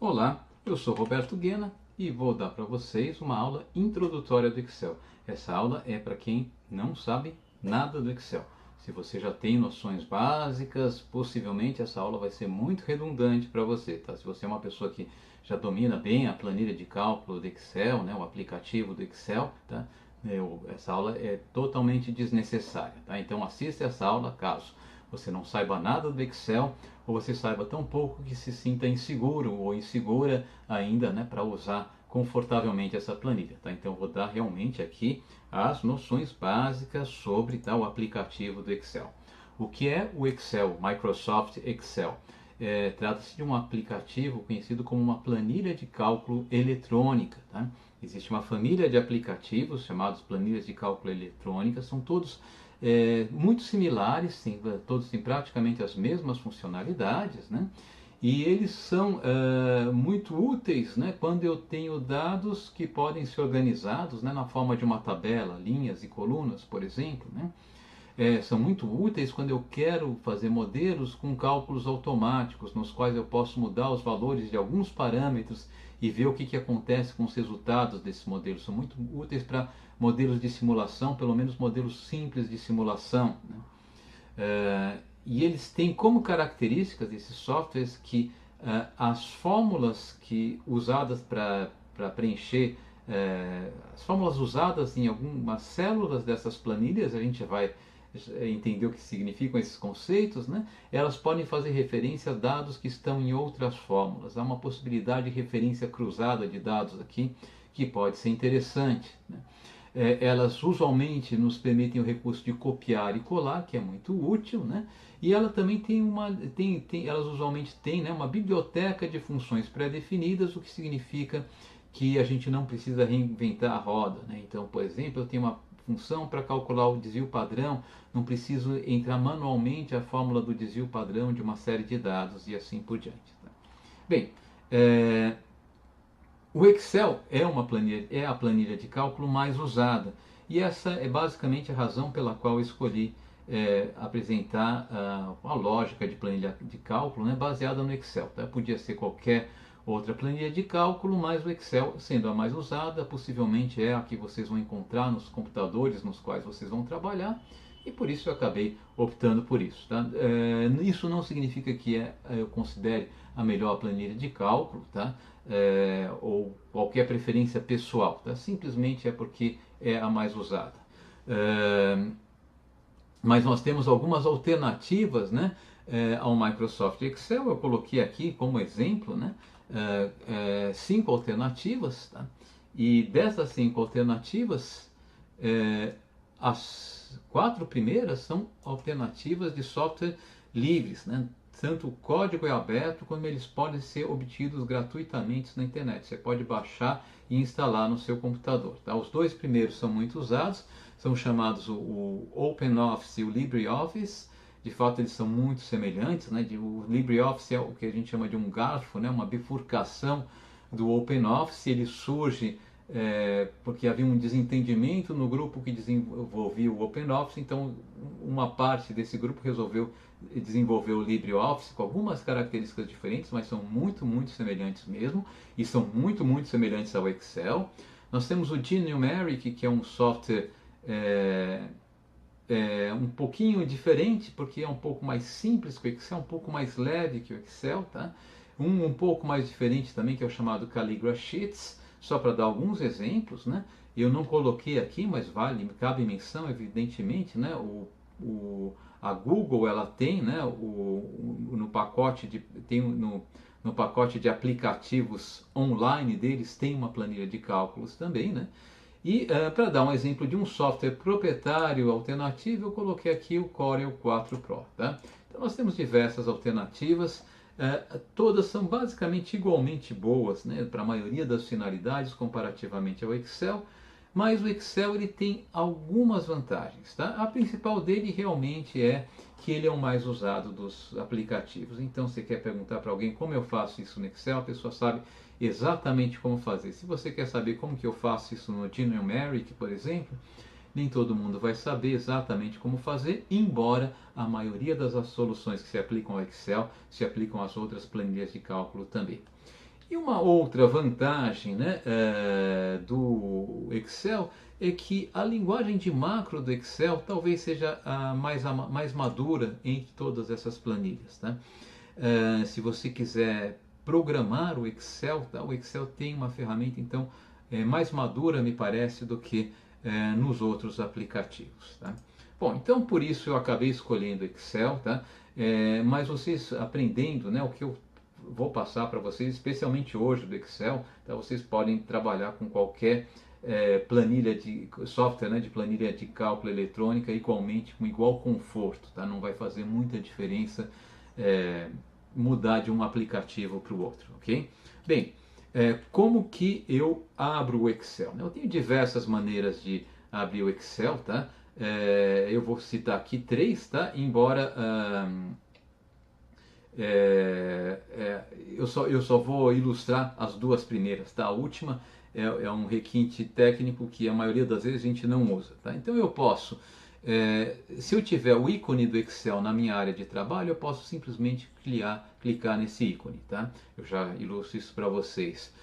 Olá, eu sou Roberto Guena e vou dar para vocês uma aula introdutória do Excel. Essa aula é para quem não sabe nada do Excel. Se você já tem noções básicas, possivelmente essa aula vai ser muito redundante para você, tá? Se você é uma pessoa que já domina bem a planilha de cálculo do Excel, né, o aplicativo do Excel, tá? Essa aula é totalmente desnecessária, tá? Então assista essa aula caso você não saiba nada do Excel ou você saiba tão pouco que se sinta inseguro ou insegura ainda, né, para usar confortavelmente essa planilha, tá? Então eu vou dar realmente aqui as noções básicas sobre, tá, o aplicativo do Excel. O que é o Excel, Microsoft Excel? Trata-se de um aplicativo conhecido como uma planilha de cálculo eletrônica, tá? Existe uma família de aplicativos chamados planilhas de cálculo eletrônica, são todos muito similares, todos têm praticamente as mesmas funcionalidades, né? E eles são muito úteis, né, quando eu tenho dados que podem ser organizados, né, na forma de uma tabela, linhas e colunas, por exemplo, né? São muito úteis quando eu quero fazer modelos com cálculos automáticos, nos quais eu posso mudar os valores de alguns parâmetros e ver o que acontece com os resultados desses modelos. São muito úteis para modelos de simulação, pelo menos modelos simples de simulação, né? E eles têm como características, esses softwares, que as fórmulas usadas para preencher, as fórmulas usadas em algumas células dessas planilhas, a gente vai entender o que significam esses conceitos, né? Elas podem fazer referência a dados que estão em outras fórmulas. Há uma possibilidade de referência cruzada de dados aqui que pode ser interessante, né? Elas usualmente nos permitem o recurso de copiar e colar, que é muito útil, né? E ela também elas usualmente têm, né, uma biblioteca de funções pré-definidas, o que significa que a gente não precisa reinventar a roda, né? Então, por exemplo, eu tenho uma função para calcular o desvio padrão, não preciso entrar manualmente a fórmula do desvio padrão de uma série de dados e assim por diante, tá? Bem, o Excel é a planilha de cálculo mais usada e essa é basicamente a razão pela qual eu escolhi apresentar a lógica de planilha de cálculo, né, baseada no Excel, tá? Podia ser qualquer outra planilha de cálculo, mas o Excel, sendo a mais usada, possivelmente é a que vocês vão encontrar nos computadores nos quais vocês vão trabalhar, e por isso eu acabei optando por isso, tá? Isso não significa que eu considere a melhor planilha de cálculo, tá? Ou qualquer preferência pessoal, tá? Simplesmente é porque é a mais usada. Mas nós temos algumas alternativas, né, ao Microsoft Excel. Eu coloquei aqui como exemplo, né, 5 alternativas, tá? E dessas 5 alternativas, as 4 primeiras são alternativas de software livres, né? Tanto o código é aberto, como eles podem ser obtidos gratuitamente na internet. Você pode baixar e instalar no seu computador, tá? Os 2 primeiros são muito usados, são chamados o OpenOffice e o LibreOffice. De fato, eles são muito semelhantes, né? O LibreOffice é o que a gente chama de um garfo, né? Uma bifurcação do OpenOffice. Ele surge porque havia um desentendimento no grupo que desenvolvia o OpenOffice, então uma parte desse grupo resolveu desenvolver o LibreOffice com algumas características diferentes, mas são muito, muito semelhantes mesmo, e são muito, muito semelhantes ao Excel. Nós temos o GNumeric, que é um software um pouquinho diferente, porque é um pouco mais simples que o Excel, um pouco mais leve que o Excel, tá? Um pouco mais diferente também, que é o chamado Calligra Sheets, só para dar alguns exemplos, né? Eu não coloquei aqui, mas cabe menção, evidentemente, né? A Google, ela tem, né, no pacote de aplicativos online deles, tem uma planilha de cálculos também, né? E para dar um exemplo de um software proprietário alternativo, eu coloquei aqui o Corel 4 Pro, tá? Então nós temos diversas alternativas, todas são basicamente igualmente boas, né, para a maioria das finalidades comparativamente ao Excel, mas o Excel ele tem algumas vantagens, tá? A principal dele realmente é que ele é o mais usado dos aplicativos. Então, você quer perguntar para alguém como eu faço isso no Excel, a pessoa sabe exatamente como fazer. Se você quer saber como que eu faço isso no GNumeric, por exemplo, nem todo mundo vai saber exatamente como fazer, embora a maioria das soluções que se aplicam ao Excel se aplicam às outras planilhas de cálculo também. E uma outra vantagem, né, do Excel é que a linguagem de macro do Excel talvez seja a mais madura entre todas essas planilhas. Tá? Se você quiser programar o Excel, tá? O Excel tem uma ferramenta então mais madura, me parece, do que nos outros aplicativos. Tá? Bom, então por isso eu acabei escolhendo o Excel, tá? Mas vocês aprendendo, né, o que eu vou passar para vocês, especialmente hoje do Excel, tá? Vocês podem trabalhar com qualquer planilha de software, né, de planilha de cálculo eletrônica igualmente, com igual conforto, tá? Não vai fazer muita diferença mudar de um aplicativo para o outro, ok? Bem, como que eu abro o Excel? Eu tenho diversas maneiras de abrir o Excel, tá? Eu vou citar aqui 3, tá? Embora eu só vou ilustrar as 2 primeiras, tá? A última é um requinte técnico que a maioria das vezes a gente não usa, tá? Então eu posso, se eu tiver o ícone do Excel na minha área de trabalho, eu posso simplesmente clicar nesse ícone, tá? Eu já ilustro isso para vocês.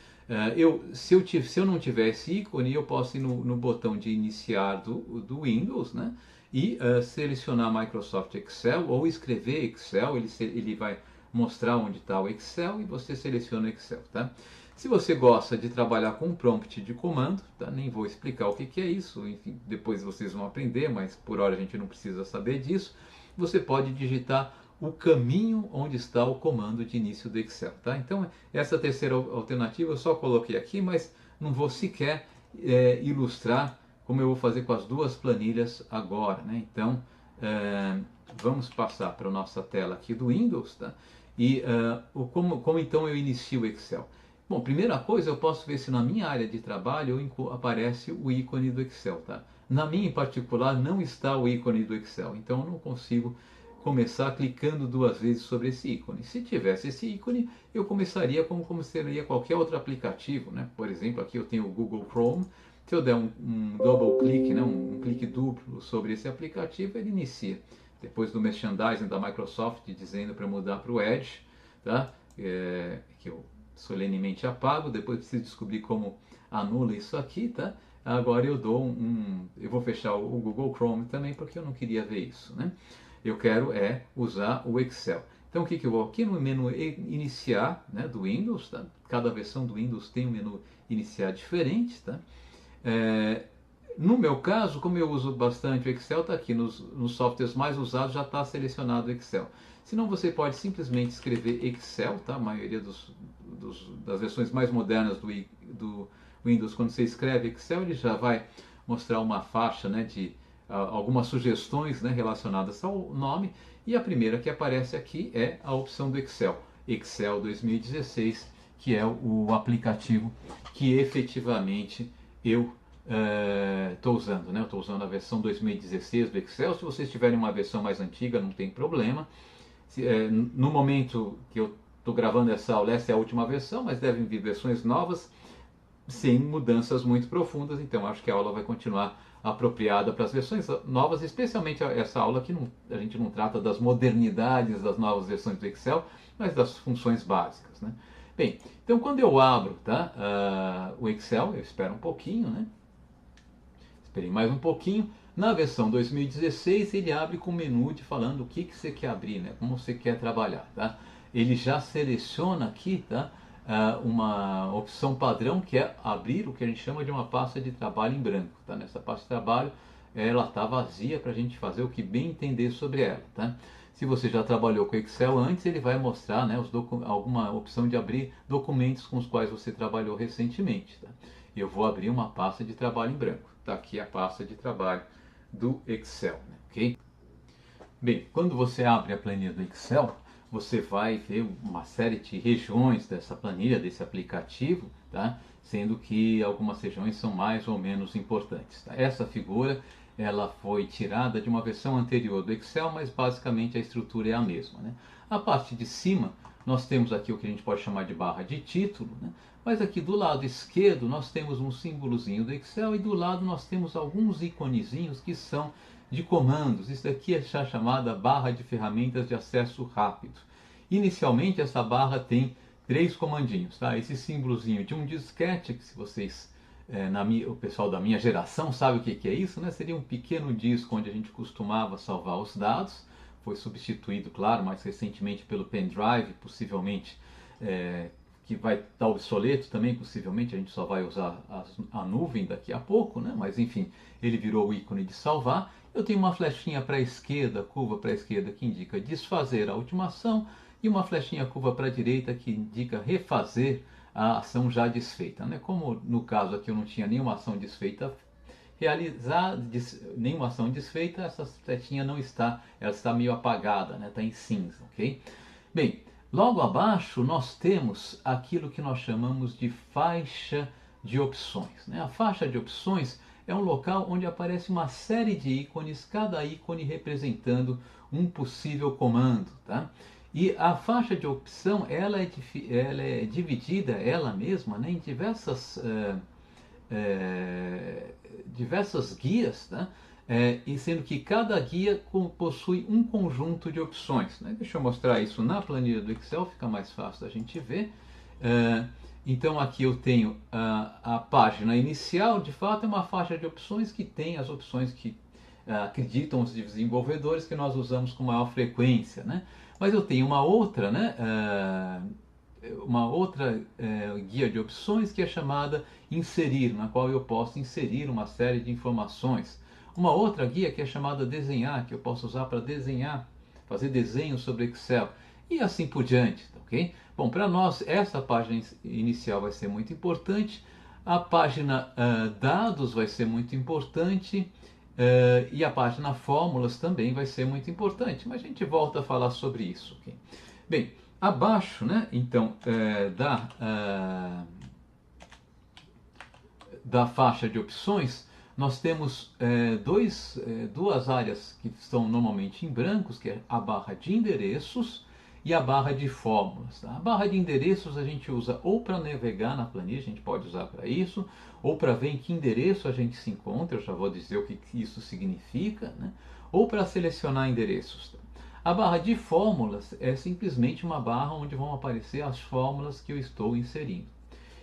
Se eu não tiver esse ícone, eu posso ir no botão de iniciar do Windows, né? E selecionar Microsoft Excel ou escrever Excel, ele vai mostrar onde está o Excel e você seleciona o Excel, tá? Se você gosta de trabalhar com um prompt de comando, tá? Nem vou explicar o que é isso, enfim, depois vocês vão aprender, mas por hora a gente não precisa saber disso. Você pode digitar o caminho onde está o comando de início do Excel, tá? Então essa terceira alternativa eu só coloquei aqui, mas não vou sequer ilustrar como eu vou fazer com as 2 planilhas agora, né? Então vamos passar para a nossa tela aqui do Windows, tá? E como então eu inicio o Excel? Bom, primeira coisa, eu posso ver se na minha área de trabalho aparece o ícone do Excel, tá? Na minha em particular não está o ícone do Excel, então eu não consigo começar clicando 2 vezes sobre esse ícone. Se tivesse esse ícone, eu começaria como começaria qualquer outro aplicativo, né? Por exemplo, aqui eu tenho o Google Chrome. Se eu der um double click, né, um clique duplo sobre esse aplicativo, ele inicia. Depois do merchandising da Microsoft dizendo para mudar para o Edge, tá? Que eu solenemente apago, depois preciso descobrir como anula isso aqui, tá? Agora eu dou eu vou fechar o Google Chrome também porque eu não queria ver isso, né? Eu quero usar o Excel. Então o que eu vou aqui no menu iniciar, né, do Windows, tá? Cada versão do Windows tem um menu iniciar diferente, tá? No meu caso, como eu uso bastante o Excel, está aqui nos softwares mais usados, já está selecionado o Excel. Senão você pode simplesmente escrever Excel, tá? A maioria das versões mais modernas do Windows, quando você escreve Excel, ele já vai mostrar uma faixa, né, de algumas sugestões, né, relacionadas ao nome. E a primeira que aparece aqui é a opção do Excel, Excel 2016, que é o aplicativo que efetivamente eu estou usando, né? Eu estou usando a versão 2016 do Excel. Se vocês tiverem uma versão mais antiga, não tem problema. No momento que eu estou gravando essa aula, essa é a última versão, mas devem vir versões novas, sem mudanças muito profundas. Então acho que a aula vai continuar apropriada para as versões novas, especialmente essa aula que a gente não trata das modernidades das novas versões do Excel, mas das funções básicas, né? Bem, então quando eu abro, tá, o Excel, eu espero um pouquinho, né? Esperei mais um pouquinho. Na versão 2016 ele abre com o menu de falando o que você quer abrir, né? Como você quer trabalhar, tá? Ele já seleciona aqui, tá, uma opção padrão que é abrir o que a gente chama de uma pasta de trabalho em branco, tá? Nessa pasta de trabalho ela está vazia para a gente fazer o que bem entender sobre ela, tá? Se você já trabalhou com Excel antes, ele vai mostrar, né, alguma opção de abrir documentos com os quais você trabalhou recentemente, tá? Eu vou abrir uma pasta de trabalho em branco. Está aqui a pasta de trabalho do Excel, né? Ok? Bem, quando você abre a planilha do Excel, você vai ver uma série de regiões dessa planilha, desse aplicativo, tá? Sendo que algumas regiões são mais ou menos importantes, tá? Essa figura ela foi tirada de uma versão anterior do Excel, mas basicamente a estrutura é a mesma, né? A parte de cima, nós temos aqui o que a gente pode chamar de barra de título, né? Mas aqui do lado esquerdo nós temos um símbolozinho do Excel e do lado nós temos alguns iconezinhos que são de comandos. Isso daqui é a chamada barra de ferramentas de acesso rápido. Inicialmente essa barra tem 3 comandinhos, tá? Esse símbolozinho de um disquete, que se vocês, o pessoal da minha geração sabe o que é isso, né? Seria um pequeno disco onde a gente costumava salvar os dados. Foi substituído, claro, mais recentemente pelo pendrive, possivelmente, que vai estar obsoleto também, possivelmente, a gente só vai usar a nuvem daqui a pouco, né? Mas enfim, ele virou o ícone de salvar. Eu tenho uma flechinha para a esquerda, curva para a esquerda, que indica desfazer a última ação, e uma flechinha curva para a direita, que indica refazer a ação já desfeita, né? Como no caso aqui eu não tinha nenhuma ação desfeita nenhuma ação desfeita, essa setinha não está, ela está meio apagada, né? Está em cinza, ok? Bem, logo abaixo nós temos aquilo que nós chamamos de faixa de opções, né? A faixa de opções é um local onde aparece uma série de ícones, cada ícone representando um possível comando, tá? E a faixa de opção ela é dividida ela mesma, né, em diversas guias, tá? E sendo que cada guia possui um conjunto de opções, né? Deixa eu mostrar isso na planilha do Excel, fica mais fácil da gente ver. Então aqui eu tenho a página inicial, de fato é uma faixa de opções que tem as opções que acreditam os desenvolvedores que nós usamos com maior frequência, né? Mas eu tenho uma outra, né? Guia de opções que é chamada inserir, na qual eu posso inserir uma série de informações. Uma outra guia que é chamada desenhar, que eu posso usar para desenhar, fazer desenhos sobre Excel e assim por diante, ok? Bom, para nós essa página inicial vai ser muito importante, a página dados vai ser muito importante, e a página fórmulas também vai ser muito importante, mas a gente volta a falar sobre isso, ok? Bem, abaixo, né, então, da faixa de opções, nós temos duas áreas que estão normalmente em brancos, que é a barra de endereços e a barra de fórmulas. Tá? A barra de endereços a gente usa ou para navegar na planilha, a gente pode usar para isso, ou para ver em que endereço a gente se encontra, eu já vou dizer o que isso significa, né? Ou para selecionar endereços. Tá? A barra de fórmulas é simplesmente uma barra onde vão aparecer as fórmulas que eu estou inserindo.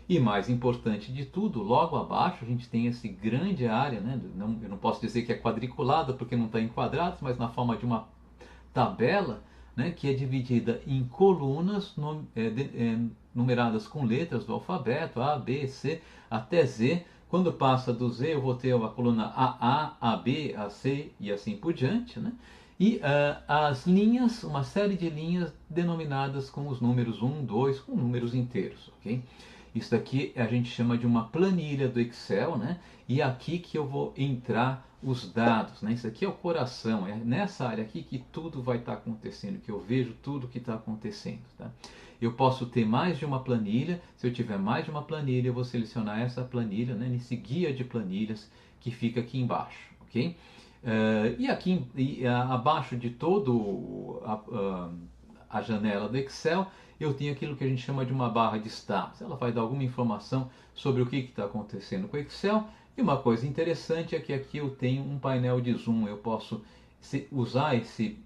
E mais importante de tudo, logo abaixo a gente tem essa grande área, né? Eu não posso dizer que é quadriculada porque não está em quadrados, mas na forma de uma tabela, né? Que é dividida em colunas numeradas com letras do alfabeto, A, B, C, até Z. Quando passa do Z eu vou ter a coluna AA, AB, AC e assim por diante, né? E as linhas, uma série de linhas denominadas com os números 1, 2, com números inteiros, ok? Isso daqui a gente chama de uma planilha do Excel, né? E aqui que eu vou entrar os dados, né? Isso aqui é o coração, é nessa área aqui que tudo vai estar acontecendo, que eu vejo tudo que está acontecendo, tá? Eu posso ter mais de uma planilha, se eu tiver mais de uma planilha, eu vou selecionar essa planilha, né? Nesse guia de planilhas que fica aqui embaixo, ok? E aqui abaixo de todo a janela do Excel, eu tenho aquilo que a gente chama de uma barra de status. Ela vai dar alguma informação sobre o que está acontecendo com o Excel. E uma coisa interessante é que aqui eu tenho um painel de zoom. Eu posso usar esse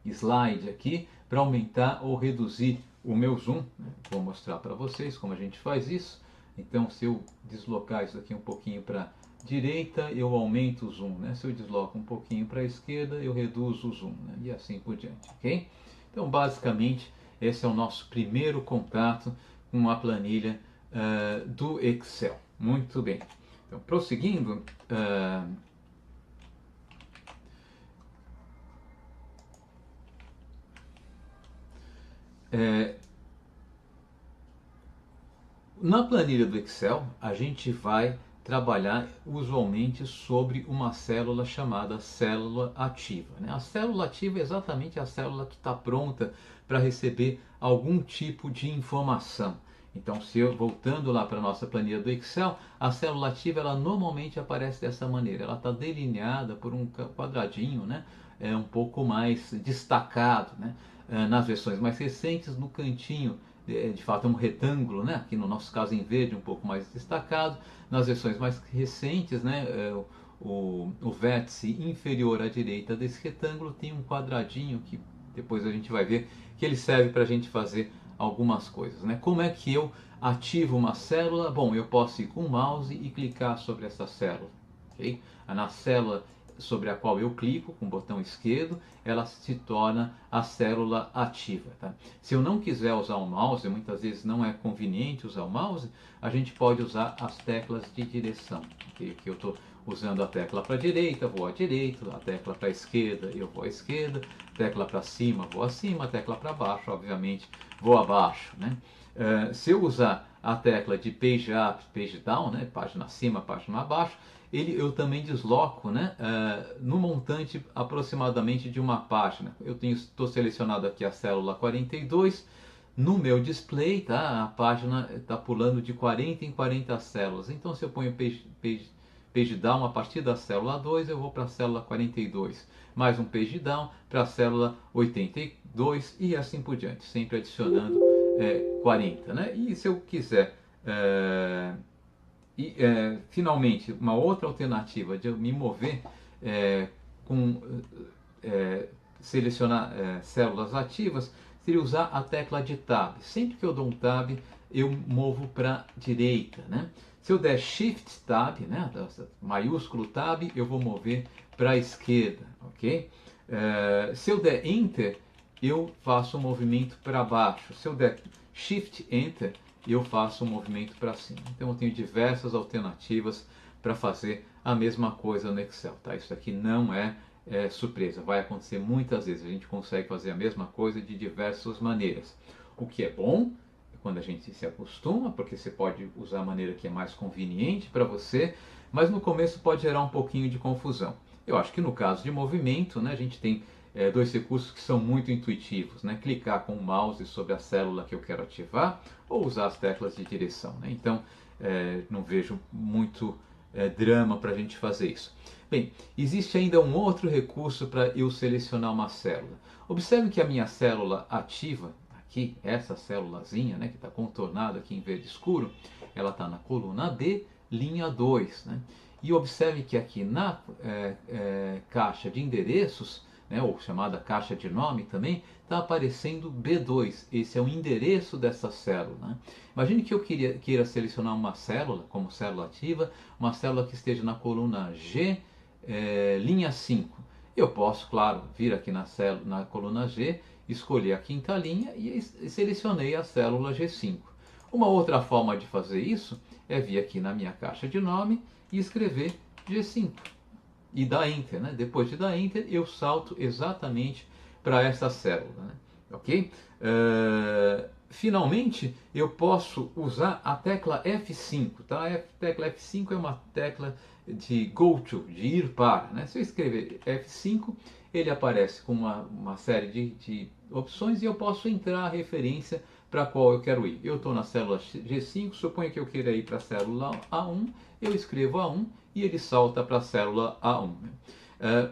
slide aqui para aumentar ou reduzir o meu zoom. Vou mostrar para vocês como a gente faz isso. Então, se eu deslocar isso aqui um pouquinho para a direita, eu aumento o zoom. Né? Se eu desloco um pouquinho para a esquerda, eu reduzo o zoom. Né? E assim por diante. Okay? Então, basicamente, esse é o nosso primeiro contato com a planilha do Excel. Muito bem. Então, prosseguindo, na planilha do Excel, a gente vai trabalhar usualmente sobre uma célula chamada célula ativa. Né? A célula ativa é exatamente a célula que está pronta para receber algum tipo de informação. Então, voltando lá para a nossa planilha do Excel, a célula ativa ela normalmente aparece dessa maneira. Ela está delineada por um quadradinho, né? Um pouco mais destacado. Né? Nas versões mais recentes, no cantinho, de fato é um retângulo, né? Aqui no nosso caso em verde, um pouco mais destacado. Nas versões mais recentes, né? O vértice inferior à direita desse retângulo tem um quadradinho que depois a gente vai ver que ele serve para a gente fazer algumas coisas, né? Como é que eu ativo uma célula? Bom, eu posso ir com o mouse e clicar sobre essa célula, ok? Na célula sobre a qual eu clico com o botão esquerdo, ela se torna a célula ativa, tá? Se eu não quiser usar o mouse, muitas vezes não é conveniente usar o mouse, a gente pode usar as teclas de direção, okay? Que eu estou usando a tecla para a direita, vou à direita, a tecla para a esquerda, eu vou à esquerda, tecla para cima, vou acima, a tecla para baixo, obviamente, vou abaixo, né? Se eu usar a tecla de page up, page down, né? Página acima, página abaixo, eu também desloco, né? No montante aproximadamente de uma página. Eu estou selecionado aqui a célula 42, no meu display, tá? A página está pulando de 40 em 40 células. Então, se eu ponho page down a partir da célula 2, eu vou para a célula 42. Mais um page down para a célula 82 e assim por diante, sempre adicionando 40. Né? E se eu quiser, finalmente, uma outra alternativa de eu me mover selecionar células ativas, seria usar a tecla de Tab. Sempre que eu dou um Tab, eu movo para a direita, né? Se eu der Shift Tab, né, maiúsculo Tab, eu vou mover para a esquerda, ok? Se eu der Enter, eu faço um movimento para baixo. Se eu der Shift Enter, eu faço um movimento para cima. Então eu tenho diversas alternativas para fazer a mesma coisa no Excel, tá? Isso aqui não é surpresa, vai acontecer muitas vezes. A gente consegue fazer a mesma coisa de diversas maneiras. O que é bom quando a gente se acostuma, porque você pode usar a maneira que é mais conveniente para você, mas no começo pode gerar um pouquinho de confusão. Eu acho que no caso de movimento, né, a gente tem dois recursos que são muito intuitivos, né? Clicar com o mouse sobre a célula que eu quero ativar ou usar as teclas de direção, né? Então, não vejo muito drama para a gente fazer isso. Bem, existe ainda um outro recurso para eu selecionar uma célula. Observe que a minha célula ativa, aqui, essa célulazinha, né, que está contornada aqui em verde escuro, ela está na coluna D, linha 2. Né? E observe que aqui na caixa de endereços, né, ou chamada caixa de nome também, está aparecendo B2. Esse é o endereço dessa célula. Né? Imagine que eu queira selecionar uma célula, como célula ativa, uma célula que esteja na coluna G, linha 5. Eu posso, claro, vir aqui na coluna G, escolher a quinta linha e selecionei a célula G5. Uma outra forma de fazer isso é vir aqui na minha caixa de nome e escrever G5 e dar Enter. Né? Depois de dar Enter, eu salto exatamente para essa célula. Né? Ok? Finalmente, eu posso usar a tecla F5. Tá? A tecla F5 é uma tecla de go to, de ir para. Né? Se eu escrever F5, ele aparece com uma série de opções e eu posso entrar a referência para a qual eu quero ir. Eu estou na célula G5, suponho que eu queira ir para a célula A1, eu escrevo A1 e ele salta para a célula A1.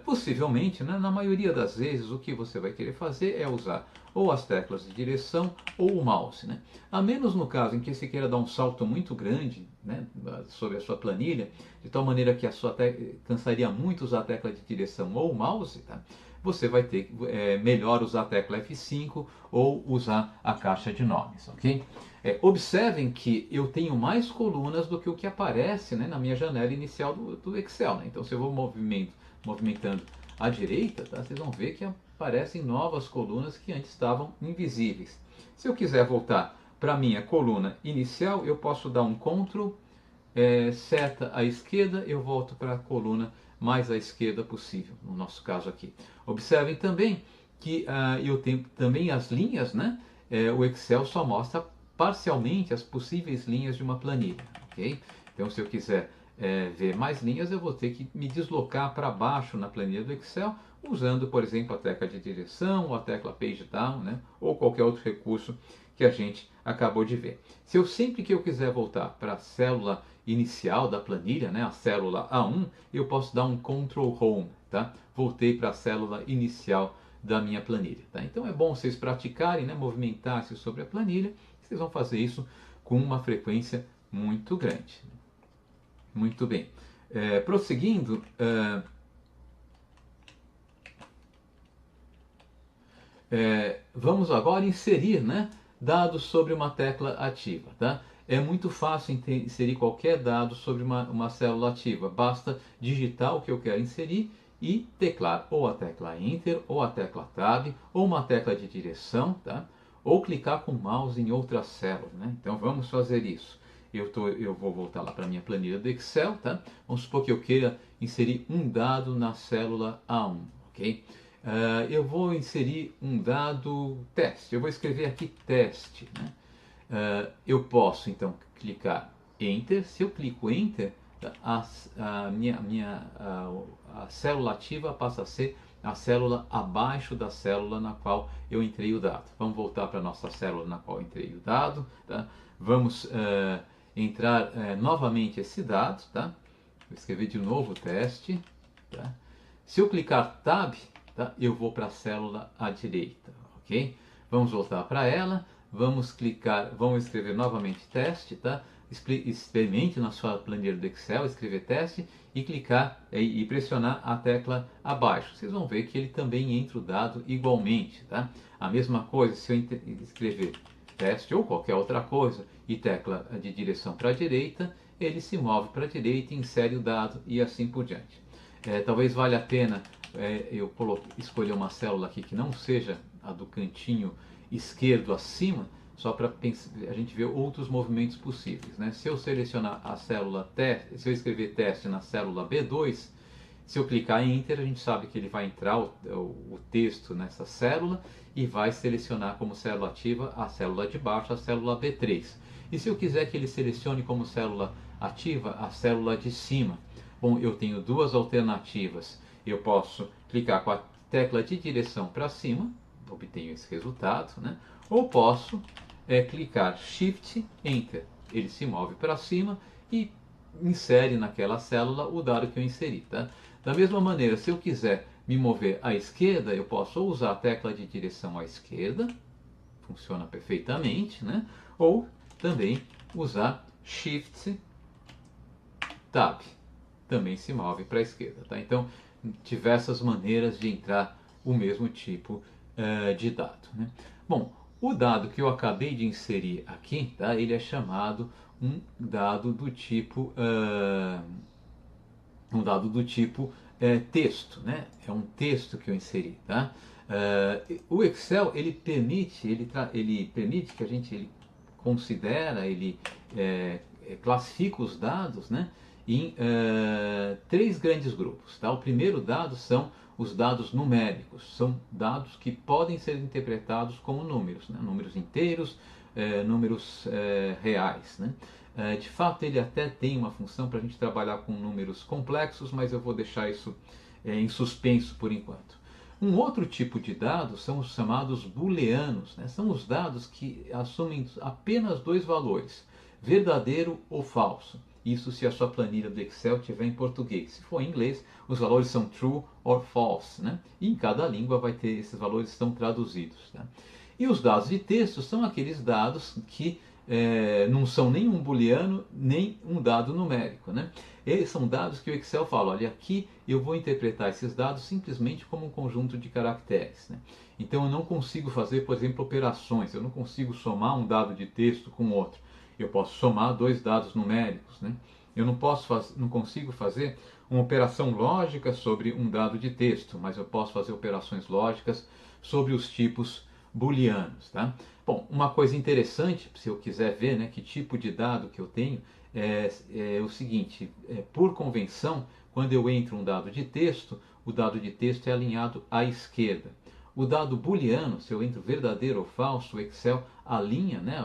Possivelmente, né, na maioria das vezes, o que você vai querer fazer é usar ou as teclas de direção ou o mouse. Né? A menos no caso em que você queira dar um salto muito grande, né, sobre a sua planilha, de tal maneira que cansaria muito usar a tecla de direção ou o mouse, tá? Você vai ter melhor usar a tecla F5 ou usar a caixa de nomes, ok? Observem que eu tenho mais colunas do que o que aparece, né, na minha janela inicial do Excel. Né? Então, se eu vou movimentando à direita, tá, vocês vão ver que aparecem novas colunas que antes estavam invisíveis. Se eu quiser voltar para a minha coluna inicial, eu posso dar um Ctrl, seta à esquerda, eu volto para a coluna mais à esquerda possível, no nosso caso aqui. Observem também que eu tenho também as linhas, né? O Excel só mostra parcialmente as possíveis linhas de uma planilha, ok? Então, se eu quiser ver mais linhas, eu vou ter que me deslocar para baixo na planilha do Excel, usando, por exemplo, a tecla de direção, ou a tecla Page Down, né? Ou qualquer outro recurso que a gente acabou de ver. Se eu sempre que eu quiser voltar para a célula inicial da planilha, né, a célula A1, eu posso dar um Ctrl Home, tá? Voltei para a célula inicial da minha planilha, tá? Então é bom vocês praticarem, né, movimentar-se sobre a planilha, vocês vão fazer isso com uma frequência muito grande. Muito bem. Prosseguindo, vamos agora inserir, né, dados sobre uma tecla ativa, tá? É muito fácil inserir qualquer dado sobre uma célula ativa. Basta digitar o que eu quero inserir e teclar ou a tecla Enter, ou a tecla Tab, ou uma tecla de direção, tá? Ou clicar com o mouse em outra célula, né? Então vamos fazer isso. Eu vou voltar lá para a minha planilha do Excel, tá? Vamos supor que eu queira inserir um dado na célula A1, ok? Eu vou inserir um dado teste. Eu vou escrever aqui teste, né? Eu posso então clicar Enter. Se eu clico Enter, a célula ativa passa a ser a célula abaixo da célula na qual eu entrei o dado. Vamos voltar para a nossa célula na qual eu entrei o dado. Tá? Vamos entrar novamente esse dado. Tá? Vou escrever de novo o teste. Tá? Se eu clicar Tab, tá? Eu vou para a célula à direita. Ok? Vamos voltar para ela. Vamos clicar, vamos escrever novamente teste, tá? Experimente na sua planilha do Excel, escrever teste e clicar e pressionar a tecla abaixo. Vocês vão ver que ele também entra o dado igualmente, tá? A mesma coisa se eu escrever teste ou qualquer outra coisa e tecla de direção para a direita, ele se move para a direita, insere o dado e assim por diante. Talvez valha a pena eu escolher uma célula aqui que não seja a do cantinho esquerdo acima, só para a gente ver outros movimentos possíveis, né? Se eu selecionar a célula teste, se eu escrever teste na célula B2, se eu clicar em Enter, a gente sabe que ele vai entrar o texto nessa célula e vai selecionar como célula ativa a célula de baixo, a célula B3. E se eu quiser que ele selecione como célula ativa a célula de cima? Bom, eu tenho duas alternativas. Eu posso clicar com a tecla de direção para cima, obtenho esse resultado, né? Ou posso clicar Shift Enter, ele se move para cima e insere naquela célula o dado que eu inseri, tá? Da mesma maneira, se eu quiser me mover à esquerda, eu posso usar a tecla de direção à esquerda, funciona perfeitamente, né? Ou também usar Shift Tab, também se move para a esquerda, tá? Então, diversas maneiras de entrar o mesmo tipo de dado, né? Bom, o dado que eu acabei de inserir aqui, tá? Ele é chamado um dado do tipo texto, né? É um texto que eu inseri, tá? O Excel ele permite que a gente considera, classifica os dados, né? Em três grandes grupos, tá? O primeiro dado são os dados numéricos, são dados que podem ser interpretados como números, né? Números inteiros, números reais, né? De fato, ele até tem uma função para a gente trabalhar com números complexos, mas eu vou deixar isso em suspenso por enquanto. Um outro tipo de dados são os chamados booleanos, né? São os dados que assumem apenas dois valores, verdadeiro ou falso. Isso se a sua planilha do Excel tiver em português. Se for em inglês, os valores são true or false, né? E em cada língua vai ter esses valores estão traduzidos, tá? E os dados de texto são aqueles dados que não são nem um booleano, nem um dado numérico, né? Eles são dados que o Excel fala, olha, aqui eu vou interpretar esses dados simplesmente como um conjunto de caracteres, né? Então eu não consigo fazer, por exemplo, operações, eu não consigo somar um dado de texto com outro. Eu posso somar dois dados numéricos, né? Eu não consigo fazer uma operação lógica sobre um dado de texto, mas eu posso fazer operações lógicas sobre os tipos booleanos, tá? Bom, uma coisa interessante, se eu quiser ver, né, que tipo de dado que eu tenho, é o seguinte, por convenção, quando eu entro um dado de texto, o dado de texto é alinhado à esquerda. O dado booleano, se eu entro verdadeiro ou falso, o Excel alinha, né,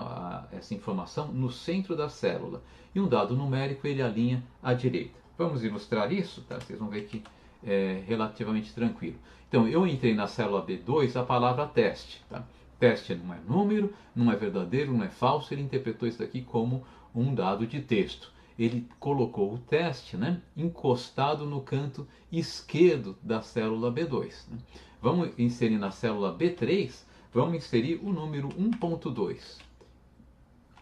essa informação no centro da célula. E um dado numérico ele alinha à direita. Vamos ilustrar isso, tá? Vocês vão ver que é relativamente tranquilo. Então, eu entrei na célula B2 a palavra teste, tá? Teste não é número, não é verdadeiro, não é falso, ele interpretou isso daqui como um dado de texto. Ele colocou o teste, né, encostado no canto esquerdo da célula B2. Né? Vamos inserir na célula B3, vamos inserir o número 1.2.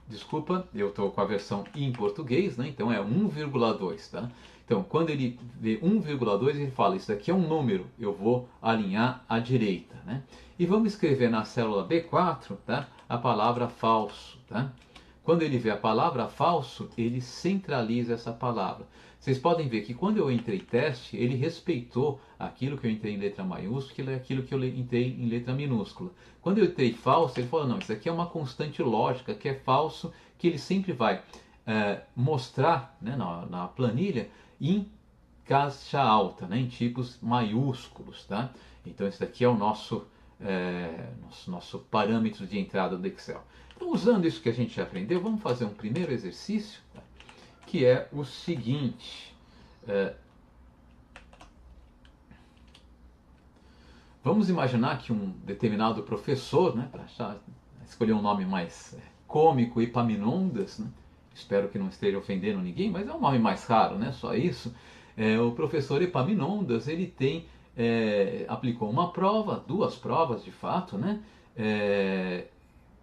Desculpa, eu estou com a versão em português, né? Então é 1,2, tá? Então, quando ele vê 1,2, ele fala, isso aqui é um número, eu vou alinhar à direita, né? E vamos escrever na célula B4, tá? a palavra falso, tá? Quando ele vê a palavra falso, ele centraliza essa palavra. Vocês podem ver que quando eu entrei teste, ele respeitou aquilo que eu entrei em letra maiúscula e aquilo que eu entrei em letra minúscula. Quando eu entrei falso, ele falou, não, isso aqui é uma constante lógica, que é falso, que ele sempre vai mostrar, né, na planilha em caixa alta, né, em tipos maiúsculos, tá? Então esse daqui é o nosso parâmetro de entrada do Excel. Então, usando isso que a gente já aprendeu, vamos fazer um primeiro exercício, tá? Que é o seguinte. Vamos imaginar que um determinado professor, né, para escolher um nome mais cômico, Epaminondas, né? Espero que não esteja ofendendo ninguém, mas é um nome mais raro, né? Só isso. O professor Epaminondas, ele aplicou uma prova, duas provas de fato, né?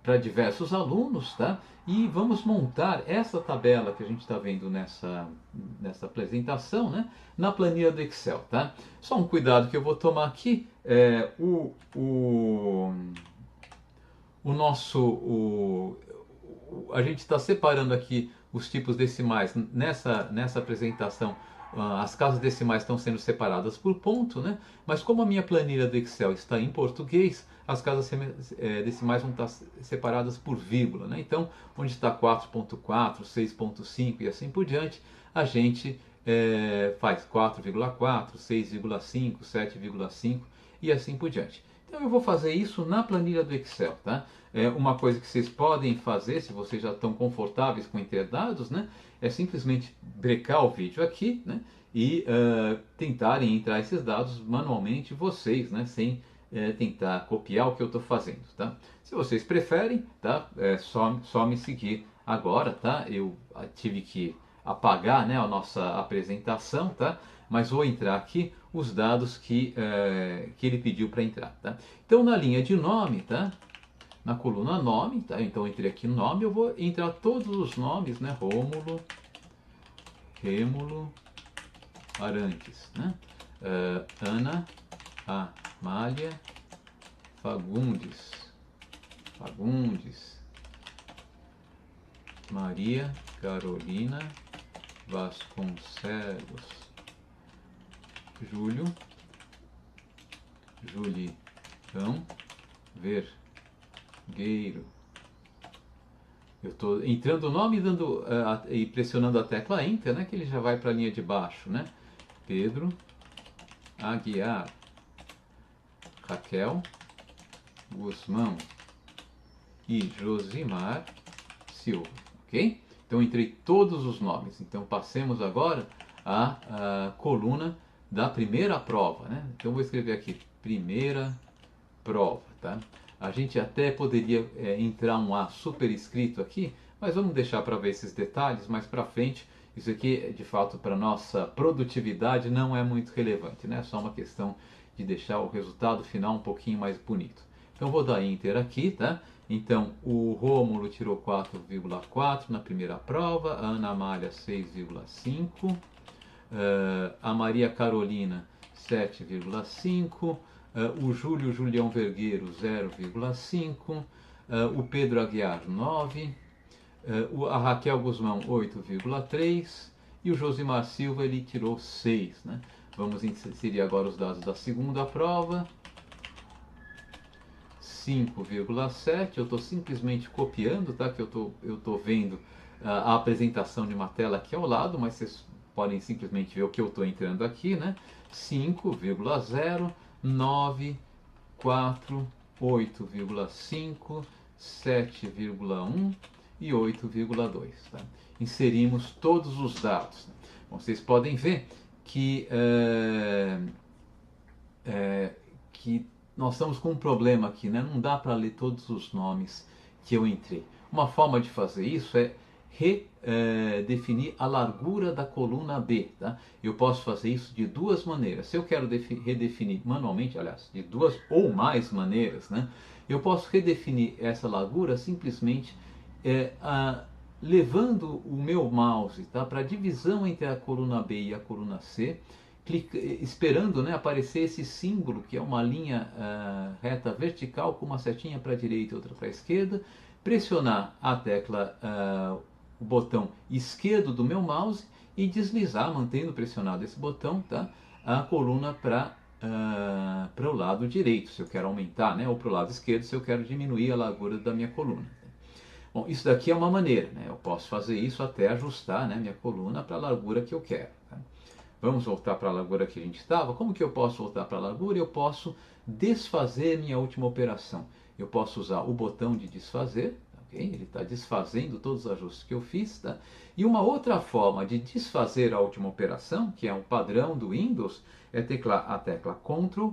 Para diversos alunos, tá? E vamos montar essa tabela que a gente está vendo nessa apresentação, né? Na planilha do Excel, tá? Só um cuidado que eu vou tomar aqui, a gente está separando aqui os tipos decimais nessa apresentação. As casas decimais estão sendo separadas por ponto, né? Mas como a minha planilha do Excel está em português, as casas decimais vão estar separadas por vírgula, né? Então, onde está 4.4, 6.5 e assim por diante, a gente faz 4,4, 6,5, 7,5 e assim por diante. Então eu vou fazer isso na planilha do Excel, tá? Uma coisa que vocês podem fazer, se vocês já estão confortáveis com entrar dados, né? É simplesmente brecar o vídeo aqui, né? E tentarem entrar esses dados manualmente vocês, né? Sem tentar copiar o que eu estou fazendo, tá? Se vocês preferem, tá? Só me seguir agora, tá? Eu tive que apagar, né, a nossa apresentação, tá? Mas vou entrar aqui os dados que ele pediu para entrar, tá? Então na linha de nome, tá? Na coluna nome, tá? Então eu entrei aqui no nome, eu vou entrar todos os nomes, né? Rômulo, Rêmulo, Arantes, né? Ana, Amália, Fagundes, Maria Carolina Vasconcelos, Júlio, Julião Vergueiro. Eu estou entrando o nome e pressionando a tecla Enter, né, que ele já vai para a linha de baixo, né? Pedro Aguiar, Raquel Guzmão e Josimar Silva, ok? Então entrei todos os nomes. Então passemos agora à coluna da primeira prova, né? Então vou escrever aqui primeira prova, tá? A gente até poderia entrar um A superescrito aqui, mas vamos deixar para ver esses detalhes mais para frente. Isso aqui, de fato, para nossa produtividade não é muito relevante, né? É só uma questão de deixar o resultado final um pouquinho mais bonito. Então vou dar Enter aqui, tá? Então o Rômulo tirou 4,4 na primeira prova, a Ana Amália 6,5, a Maria Carolina 7,5, o Julião Vergueiro 0,5, o Pedro Aguiar 9, a Raquel Guzmão 8,3 e o Josimar Silva ele tirou 6, né? Vamos inserir agora os dados da segunda prova. 5,7, eu estou simplesmente copiando, tá? Que eu tô vendo a apresentação de uma tela aqui ao lado, mas vocês podem simplesmente ver o que eu estou entrando aqui, né? 5,0, 9, 4, 8,5, 7,1 e 8,2. Tá? Inserimos todos os dados. Bom, vocês podem ver que nós estamos com um problema aqui, né? Não dá para ler todos os nomes que eu entrei. Uma forma de fazer isso é redefinir a largura da coluna B. Tá? Eu posso fazer isso de duas maneiras. Se eu quero redefinir manualmente, aliás, de duas ou mais maneiras, né? Eu posso redefinir essa largura simplesmente levando o meu mouse, tá, para a divisão entre a coluna B e a coluna C, esperando, né, aparecer esse símbolo, que é uma linha reta vertical com uma setinha para a direita e outra para a esquerda, pressionar a tecla, o botão esquerdo do meu mouse e deslizar, mantendo pressionado esse botão, tá, a coluna para o lado direito, se eu quero aumentar, né, ou para o lado esquerdo, se eu quero diminuir a largura da minha coluna. Bom, isso daqui é uma maneira, né? Eu posso fazer isso até ajustar, né, minha coluna para a largura que eu quero. Tá? Vamos voltar para a largura que a gente estava. Como que eu posso voltar para a largura? Eu posso desfazer minha última operação. Eu posso usar o botão de desfazer, okay? Ele está desfazendo todos os ajustes que eu fiz. Tá? E uma outra forma de desfazer a última operação, que é um padrão do Windows, é teclar a tecla Ctrl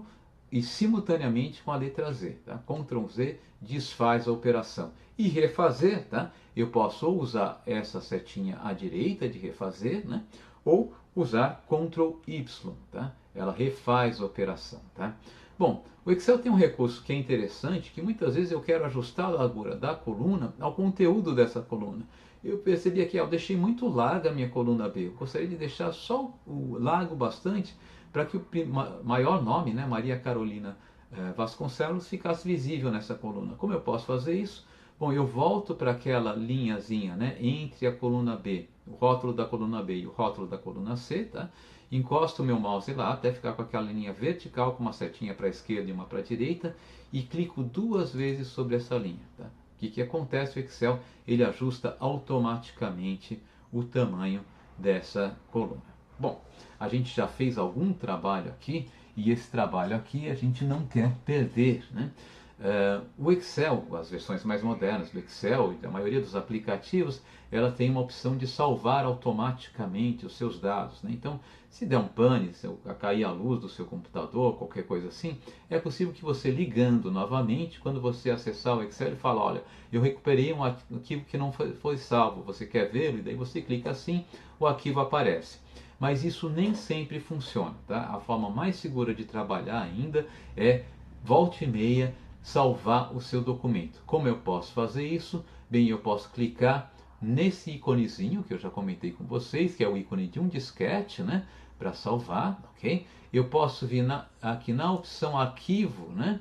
e simultaneamente com a letra Z. Tá? Ctrl Z desfaz a operação. E refazer, tá? Eu posso usar essa setinha à direita de refazer, né? Ou usar Ctrl Y, tá? Ela refaz a operação, tá? Bom, o Excel tem um recurso que é interessante, que muitas vezes eu quero ajustar a largura da coluna ao conteúdo dessa coluna. Eu percebi aqui, eu deixei muito larga a minha coluna B. Eu gostaria de deixar só o largo bastante para que o maior nome, né, Maria Carolina Vasconcelos, ficasse visível nessa coluna. Como eu posso fazer isso? Bom, eu volto para aquela linhazinha, né, entre a coluna B, o rótulo da coluna B e o rótulo da coluna C, tá? Encosto o meu mouse lá até ficar com aquela linha vertical com uma setinha para a esquerda e uma para a direita e clico 2 vezes sobre essa linha, tá? O que acontece? O Excel ele ajusta automaticamente o tamanho dessa coluna. Bom, a gente já fez algum trabalho aqui e esse trabalho aqui a gente não quer perder, né? O Excel, as versões mais modernas do Excel e da maioria dos aplicativos, ela tem uma opção de salvar automaticamente os seus dados, né? Então, se der um pane, se cair a luz do seu computador, qualquer coisa assim, é possível que você ligando novamente, quando você acessar o Excel, ele fala, olha, eu recuperei um arquivo que não foi salvo, você quer vê-lo? E daí você clica assim, o arquivo aparece. Mas isso nem sempre funciona, tá? A forma mais segura de trabalhar ainda é volta e meia salvar o seu documento. Como eu posso fazer isso? Bem, eu posso clicar nesse íconezinho que eu já comentei com vocês, que é o ícone de um disquete, né, para salvar, ok? Eu posso vir aqui na opção arquivo, né,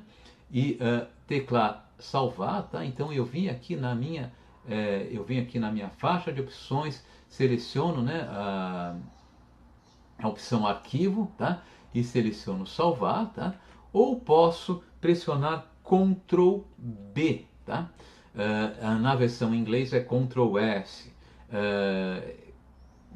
e teclar salvar, tá? Então eu vim aqui na minha faixa de opções, seleciono, né, a opção arquivo, tá? E seleciono salvar, tá? Ou posso pressionar Ctrl B, tá? Na versão em inglês é Ctrl S.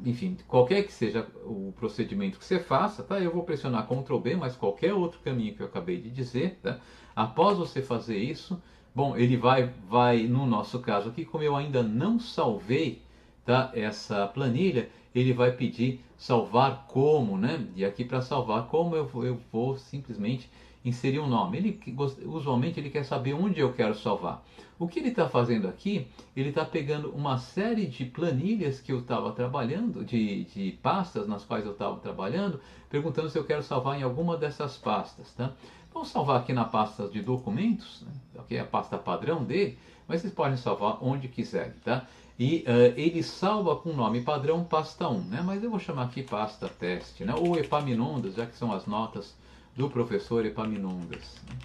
Enfim, qualquer que seja o procedimento que você faça, tá? Eu vou pressionar Ctrl B, mas qualquer outro caminho que eu acabei de dizer, tá? Após você fazer isso, bom, ele vai, no nosso caso aqui, como eu ainda não salvei, tá, essa planilha, ele vai pedir salvar como, né? E aqui para salvar como eu vou simplesmente inserir um nome. Usualmente ele quer saber onde eu quero salvar. O que ele está fazendo aqui? Ele está pegando uma série de planilhas que eu estava trabalhando, de pastas nas quais eu estava trabalhando, perguntando se eu quero salvar em alguma dessas pastas, tá? Vamos salvar aqui na pasta de documentos, né? Que é a pasta padrão dele, mas vocês podem salvar onde quiserem, tá? E ele salva com o nome padrão pasta 1, né? Mas eu vou chamar aqui pasta teste, né? Ou Epaminondas, já que são as notas do professor Epaminondas, né?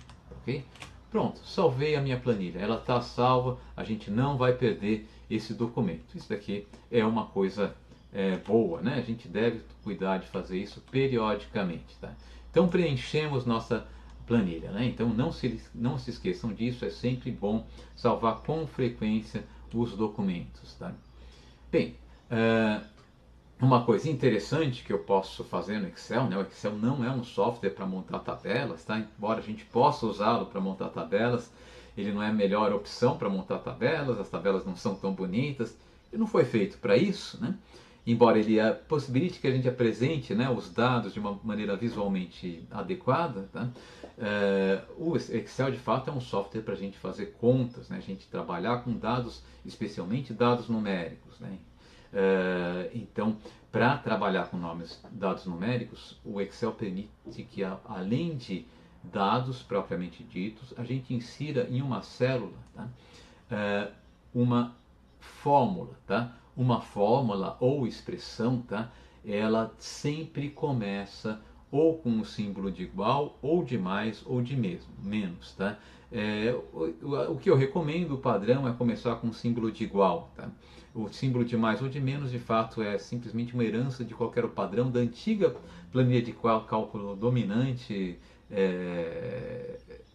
Ok? Pronto, salvei a minha planilha, ela está salva, a gente não vai perder esse documento. Isso daqui é uma coisa boa, né? A gente deve cuidar de fazer isso periodicamente, tá? Então preenchemos nossa planilha, né? Então não se esqueçam disso, é sempre bom salvar com frequência os documentos, tá? Bem, uma coisa interessante que eu posso fazer no Excel, né? O Excel não é um software para montar tabelas, tá? Embora a gente possa usá-lo para montar tabelas, ele não é a melhor opção para montar tabelas, as tabelas não são tão bonitas, ele não foi feito para isso, né? Embora ele possibilite que a gente apresente, né, os dados de uma maneira visualmente adequada, tá? O Excel de fato é um software para a gente fazer contas, né? A gente trabalhar com dados, especialmente dados numéricos, né? Então, para trabalhar com dados numéricos, o Excel permite que, além de dados propriamente ditos, a gente insira em uma célula, tá? Uma fórmula, tá? Uma fórmula ou expressão, tá? ela sempre começa ou com o símbolo de igual, ou de mais, ou de mesmo, menos, tá? O que eu recomendo, o padrão, é começar com o símbolo de igual, tá? O símbolo de mais ou de menos, de fato, é simplesmente uma herança de qualquer padrão da antiga planilha de cálculo dominante,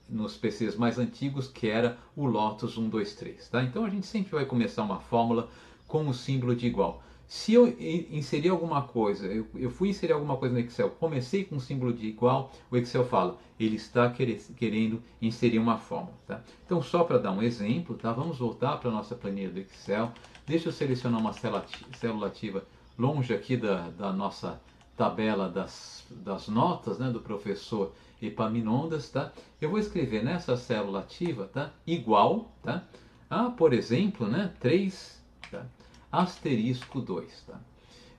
nos PCs mais antigos, que era o Lotus 1, 2, 3. Tá? Então a gente sempre vai começar uma fórmula com o símbolo de igual. Se eu inserir alguma coisa, eu fui inserir alguma coisa no Excel, comecei com o símbolo de igual, o Excel fala, ele está querendo inserir uma fórmula. Tá? Então, só para dar um exemplo, tá? Vamos voltar para a nossa planilha do Excel. Deixa eu selecionar uma célula ativa longe aqui da nossa tabela das notas, né, do professor Epaminondas. Tá? Eu vou escrever nessa célula ativa, tá? Igual, tá? Por exemplo, né, 3... Tá? Asterisco 2. Tá?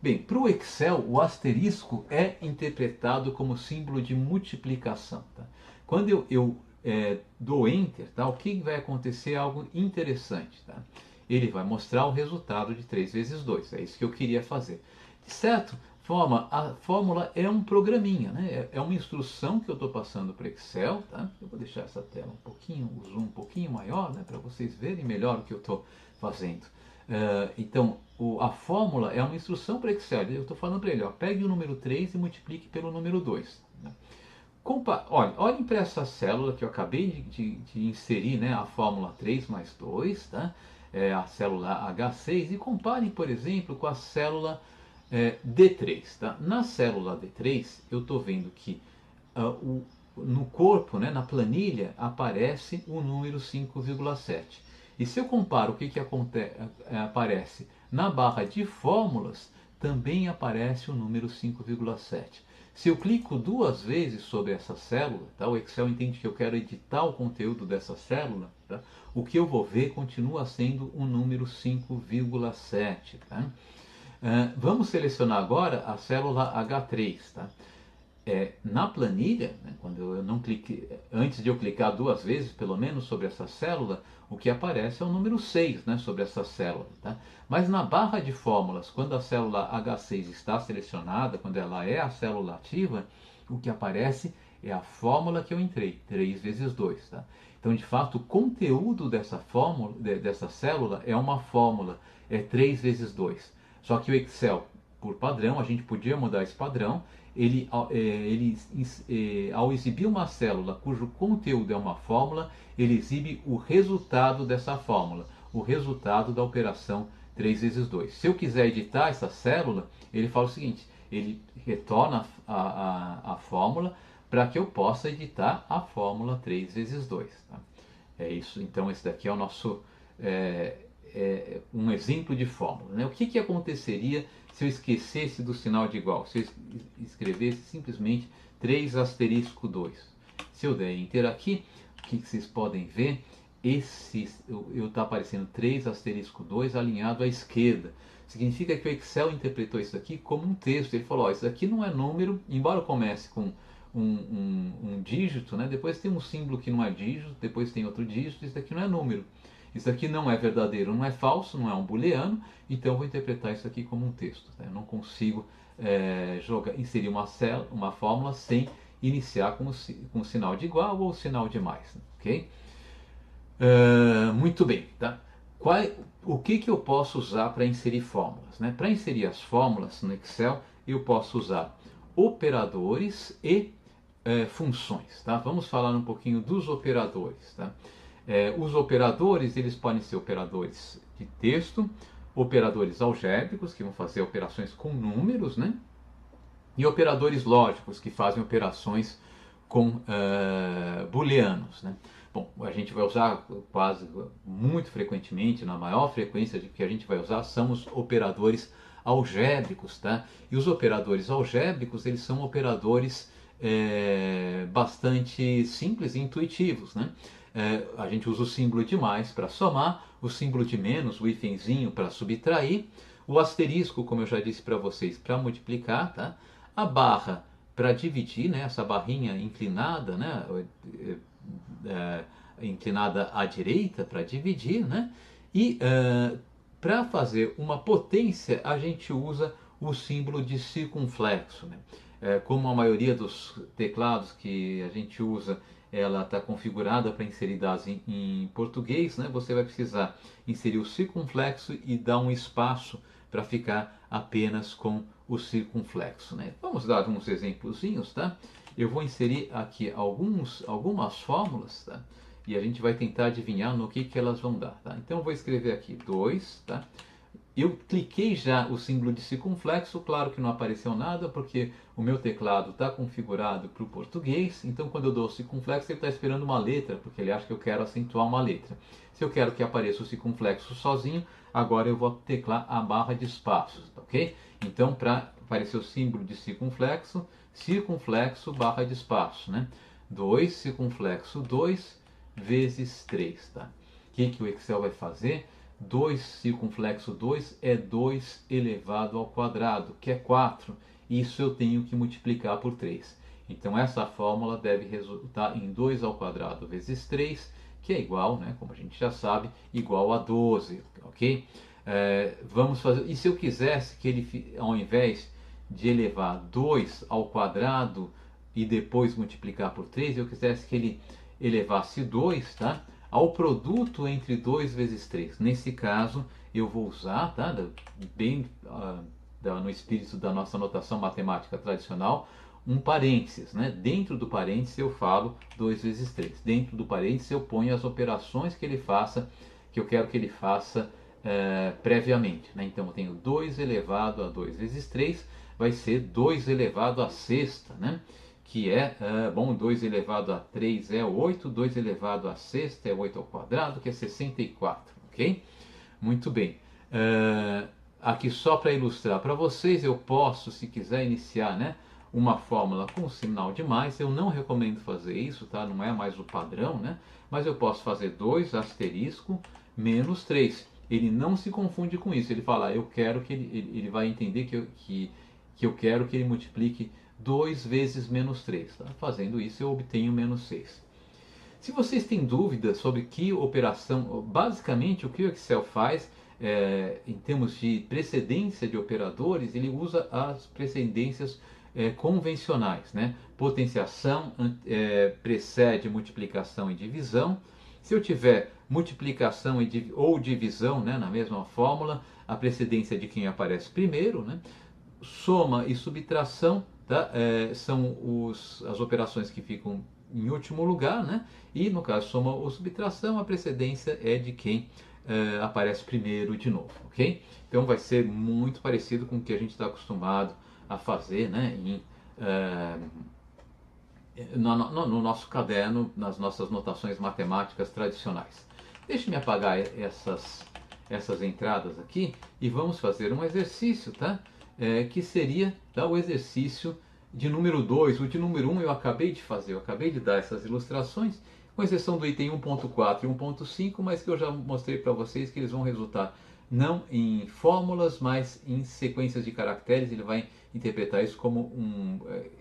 Bem, para o Excel, o asterisco é interpretado como símbolo de multiplicação. Tá? Quando eu dou Enter, tá? O que vai acontecer? Algo interessante. Tá? Ele vai mostrar o resultado de 3 vezes 2. É isso que eu queria fazer. De certa forma, a fórmula é um programinha, né? É uma instrução que eu estou passando para o Excel. Tá? Eu vou deixar essa tela um pouquinho, o zoom um pouquinho maior, né? Para vocês verem melhor o que eu estou fazendo. Então, a fórmula é uma instrução para Excel. Eu estou falando para ele, pegue o número 3 e multiplique pelo número 2. Né? Olhem para essa célula que eu acabei de inserir, né, a fórmula 3 mais 2, tá? A célula H6, e comparem, por exemplo, com a célula D3. Tá? Na célula D3, eu estou vendo que no corpo, né, na planilha, aparece o número 5,7. E se eu comparo o que aparece na barra de fórmulas, também aparece o número 5,7. Se eu clico 2 vezes sobre essa célula, tá, o Excel entende que eu quero editar o conteúdo dessa célula, tá, o que eu vou ver continua sendo o número 5,7. Tá? Vamos selecionar agora a célula H3. Tá? Na planilha, né, quando eu não clique, antes de eu clicar 2 vezes, pelo menos, sobre essa célula, o que aparece é o número 6, né, sobre essa célula. Tá? Mas na barra de fórmulas, quando a célula H6 está selecionada, quando ela é a célula ativa, o que aparece é a fórmula que eu entrei, 3 vezes 2. Tá? Então, de fato, o conteúdo dessa fórmula, dessa célula é uma fórmula, é 3 vezes 2. Só que o Excel, por padrão, a gente podia mudar esse padrão. Ele, ao exibir uma célula cujo conteúdo é uma fórmula, ele exibe o resultado dessa fórmula, o resultado da operação 3 vezes 2. Se eu quiser editar essa célula, ele fala o seguinte, ele retorna a fórmula para que eu possa editar a fórmula 3 vezes 2. Tá? É isso, então esse daqui é o nosso um exemplo de fórmula. Né? O que aconteceria se eu esquecesse do sinal de igual? Se eu escrevesse simplesmente 3 asterisco 2. Se eu der Enter aqui, o que vocês podem ver? Está aparecendo 3 asterisco 2 alinhado à esquerda. Significa que o Excel interpretou isso aqui como um texto. Ele falou, isso aqui não é número, embora comece com um dígito, né? Depois tem um símbolo que não é dígito, depois tem outro dígito, isso daqui não é número. Isso aqui não é verdadeiro, não é falso, não é um booleano, então eu vou interpretar isso aqui como um texto. Tá? Eu não consigo inserir uma fórmula sem iniciar com o sinal de igual ou o sinal de mais. Okay? Muito bem. Tá? O que eu posso usar para inserir fórmulas? Né? Para inserir as fórmulas no Excel, eu posso usar operadores e funções. Tá? Vamos falar um pouquinho dos operadores. Tá? Os operadores, eles podem ser operadores de texto, operadores algébricos, que vão fazer operações com números, né? E operadores lógicos, que fazem operações com booleanos. Né? Bom, a gente vai usar muito frequentemente, na maior frequência que a gente vai usar, são os operadores algébricos. Tá? E os operadores algébricos, eles são operadores bastante simples e intuitivos. Né? A gente usa o símbolo de mais para somar, o símbolo de menos, o hífenzinho, para subtrair, o asterisco, como eu já disse para vocês, para multiplicar, tá? A barra para dividir, né? Essa barrinha inclinada, né? Inclinada à direita para dividir, né? E para fazer uma potência, a gente usa o símbolo de circunflexo, né? Como a maioria dos teclados que a gente usa, ela está configurada para inserir dados em português, né? Você vai precisar inserir o circunflexo e dar um espaço para ficar apenas com o circunflexo, né? Vamos dar uns exemplozinhos, tá? Eu vou inserir aqui algumas fórmulas, tá? E a gente vai tentar adivinhar no que elas vão dar, tá? Então eu vou escrever aqui 2, tá? Eu cliquei já o símbolo de circunflexo, claro que não apareceu nada, porque o meu teclado está configurado para o português, então quando eu dou o circunflexo ele está esperando uma letra, porque ele acha que eu quero acentuar uma letra. Se eu quero que apareça o circunflexo sozinho, agora eu vou teclar a barra de espaços, ok? Então para aparecer o símbolo de circunflexo, circunflexo barra de espaço, né? 2 circunflexo 2 vezes 3, tá? O que o Excel vai fazer? 2 circunflexo 2 é 2 elevado ao quadrado, que é 4. Isso eu tenho que multiplicar por 3. Então essa fórmula deve resultar em 2 ao quadrado vezes 3, que é igual, né, como a gente já sabe, igual a 12, ok? Vamos fazer. E se eu quisesse que ele, ao invés de elevar 2 ao quadrado e depois multiplicar por 3, eu quisesse que ele elevasse 2, tá? Ao produto entre 2 vezes 3. Nesse caso, eu vou usar, tá? Bem no espírito da nossa notação matemática tradicional, um parênteses, né? Dentro do parênteses eu falo 2 vezes 3. Dentro do parênteses eu ponho as operações que ele faça, que eu quero que ele faça previamente, né? Então eu tenho 2 elevado a 2 vezes 3, vai ser 2 elevado a sexta, né? Que é, 2 elevado a 3 é 8, 2 elevado a sexta é 8 ao quadrado, que é 64, ok? Muito bem. Aqui só para ilustrar para vocês, eu posso, se quiser iniciar, né, uma fórmula com sinal de mais, eu não recomendo fazer isso, tá? Não é mais o padrão, né? Mas eu posso fazer 2 asterisco menos 3. Ele não se confunde com isso, ele fala, eu quero que ele vai entender que eu quero que ele multiplique 2 vezes menos 3. Tá? Fazendo isso, eu obtenho menos 6. Se vocês têm dúvidas sobre que operação, basicamente o que o Excel faz em termos de precedência de operadores, ele usa as precedências convencionais. Né? Potenciação precede multiplicação e divisão. Se eu tiver multiplicação ou divisão, né, na mesma fórmula, a precedência é de quem aparece primeiro. Né? Soma e subtração, tá? São as operações que ficam em último lugar, né? E no caso soma ou subtração, a precedência é de quem aparece primeiro de novo, ok? Então vai ser muito parecido com o que a gente está acostumado a fazer, né? No nosso caderno, nas nossas notações matemáticas tradicionais. Deixe-me apagar essas entradas aqui e vamos fazer um exercício, tá? Que seria o exercício de número 2. O de número 1 eu acabei de fazer, eu acabei de dar essas ilustrações, com exceção do item 1.4 e 1.5, mas que eu já mostrei para vocês que eles vão resultar não em fórmulas, mas em sequências de caracteres. Ele vai interpretar isso como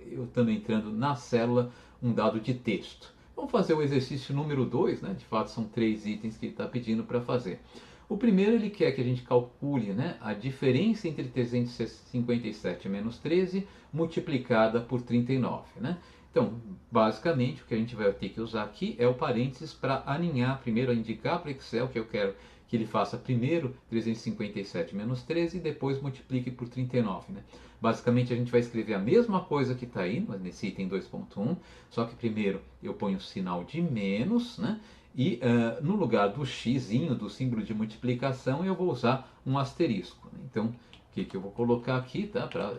eu estando entrando na célula, um dado de texto. Vamos fazer o exercício número 2, né? De fato são 3 itens que ele está pedindo para fazer. O primeiro, ele quer que a gente calcule, né, a diferença entre 357 menos 13 multiplicada por 39. Né? Então, basicamente, o que a gente vai ter que usar aqui é o parênteses para alinhar, primeiro, a indicar para o Excel que eu quero que ele faça primeiro 357 menos 13 e depois multiplique por 39. Né? Basicamente, a gente vai escrever a mesma coisa que está aí, nesse item 2.1, só que primeiro eu ponho o sinal de menos, né? E no lugar do x, do símbolo de multiplicação, eu vou usar um asterisco. Né? Então, o que eu vou colocar aqui, tá? Para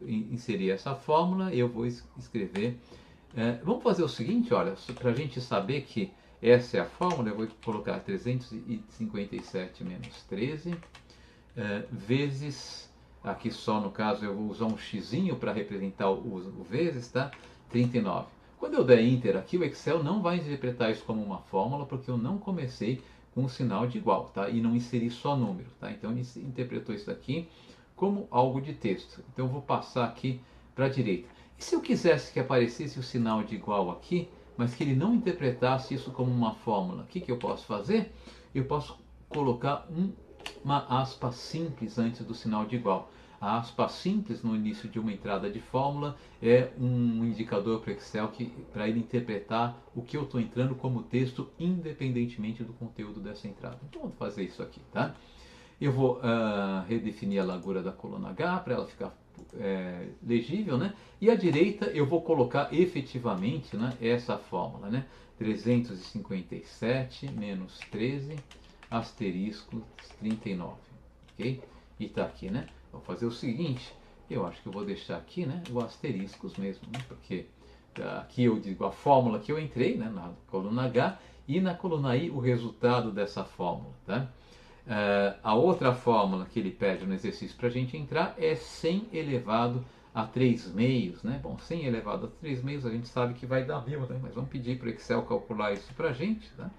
inserir essa fórmula, eu vou escrever. Vamos fazer o seguinte, olha, para a gente saber que essa é a fórmula, eu vou colocar 357 menos 13 vezes, aqui só no caso eu vou usar um x para representar o vezes, tá? 39. Quando eu der Enter aqui, o Excel não vai interpretar isso como uma fórmula, porque eu não comecei com um sinal de igual, tá? E não inseri só número, tá? Então ele interpretou isso aqui como algo de texto. Então eu vou passar aqui para a direita. E se eu quisesse que aparecesse o sinal de igual aqui, mas que ele não interpretasse isso como uma fórmula, o que eu posso fazer? Eu posso colocar uma aspa simples antes do sinal de igual. A aspa simples no início de uma entrada de fórmula é um indicador para o Excel para ele interpretar o que eu estou entrando como texto independentemente do conteúdo dessa entrada. Então vamos fazer isso aqui, tá? Eu vou redefinir a largura da coluna H para ela ficar legível, né? E à direita eu vou colocar efetivamente, né, essa fórmula, né? 357 menos 13 asterisco 39, ok? E está aqui, né? Vou fazer o seguinte, eu acho que eu vou deixar aqui, né, o asteriscos mesmo, né? Porque aqui eu digo a fórmula que eu entrei, né, na coluna H, e na coluna I o resultado dessa fórmula, tá? A outra fórmula que ele pede no exercício para a gente entrar é 100 elevado a 3 meios, né? Bom, 100 elevado a 3 meios a gente sabe que vai dar 1000, né? Mas vamos pedir para o Excel calcular isso para a gente, tá?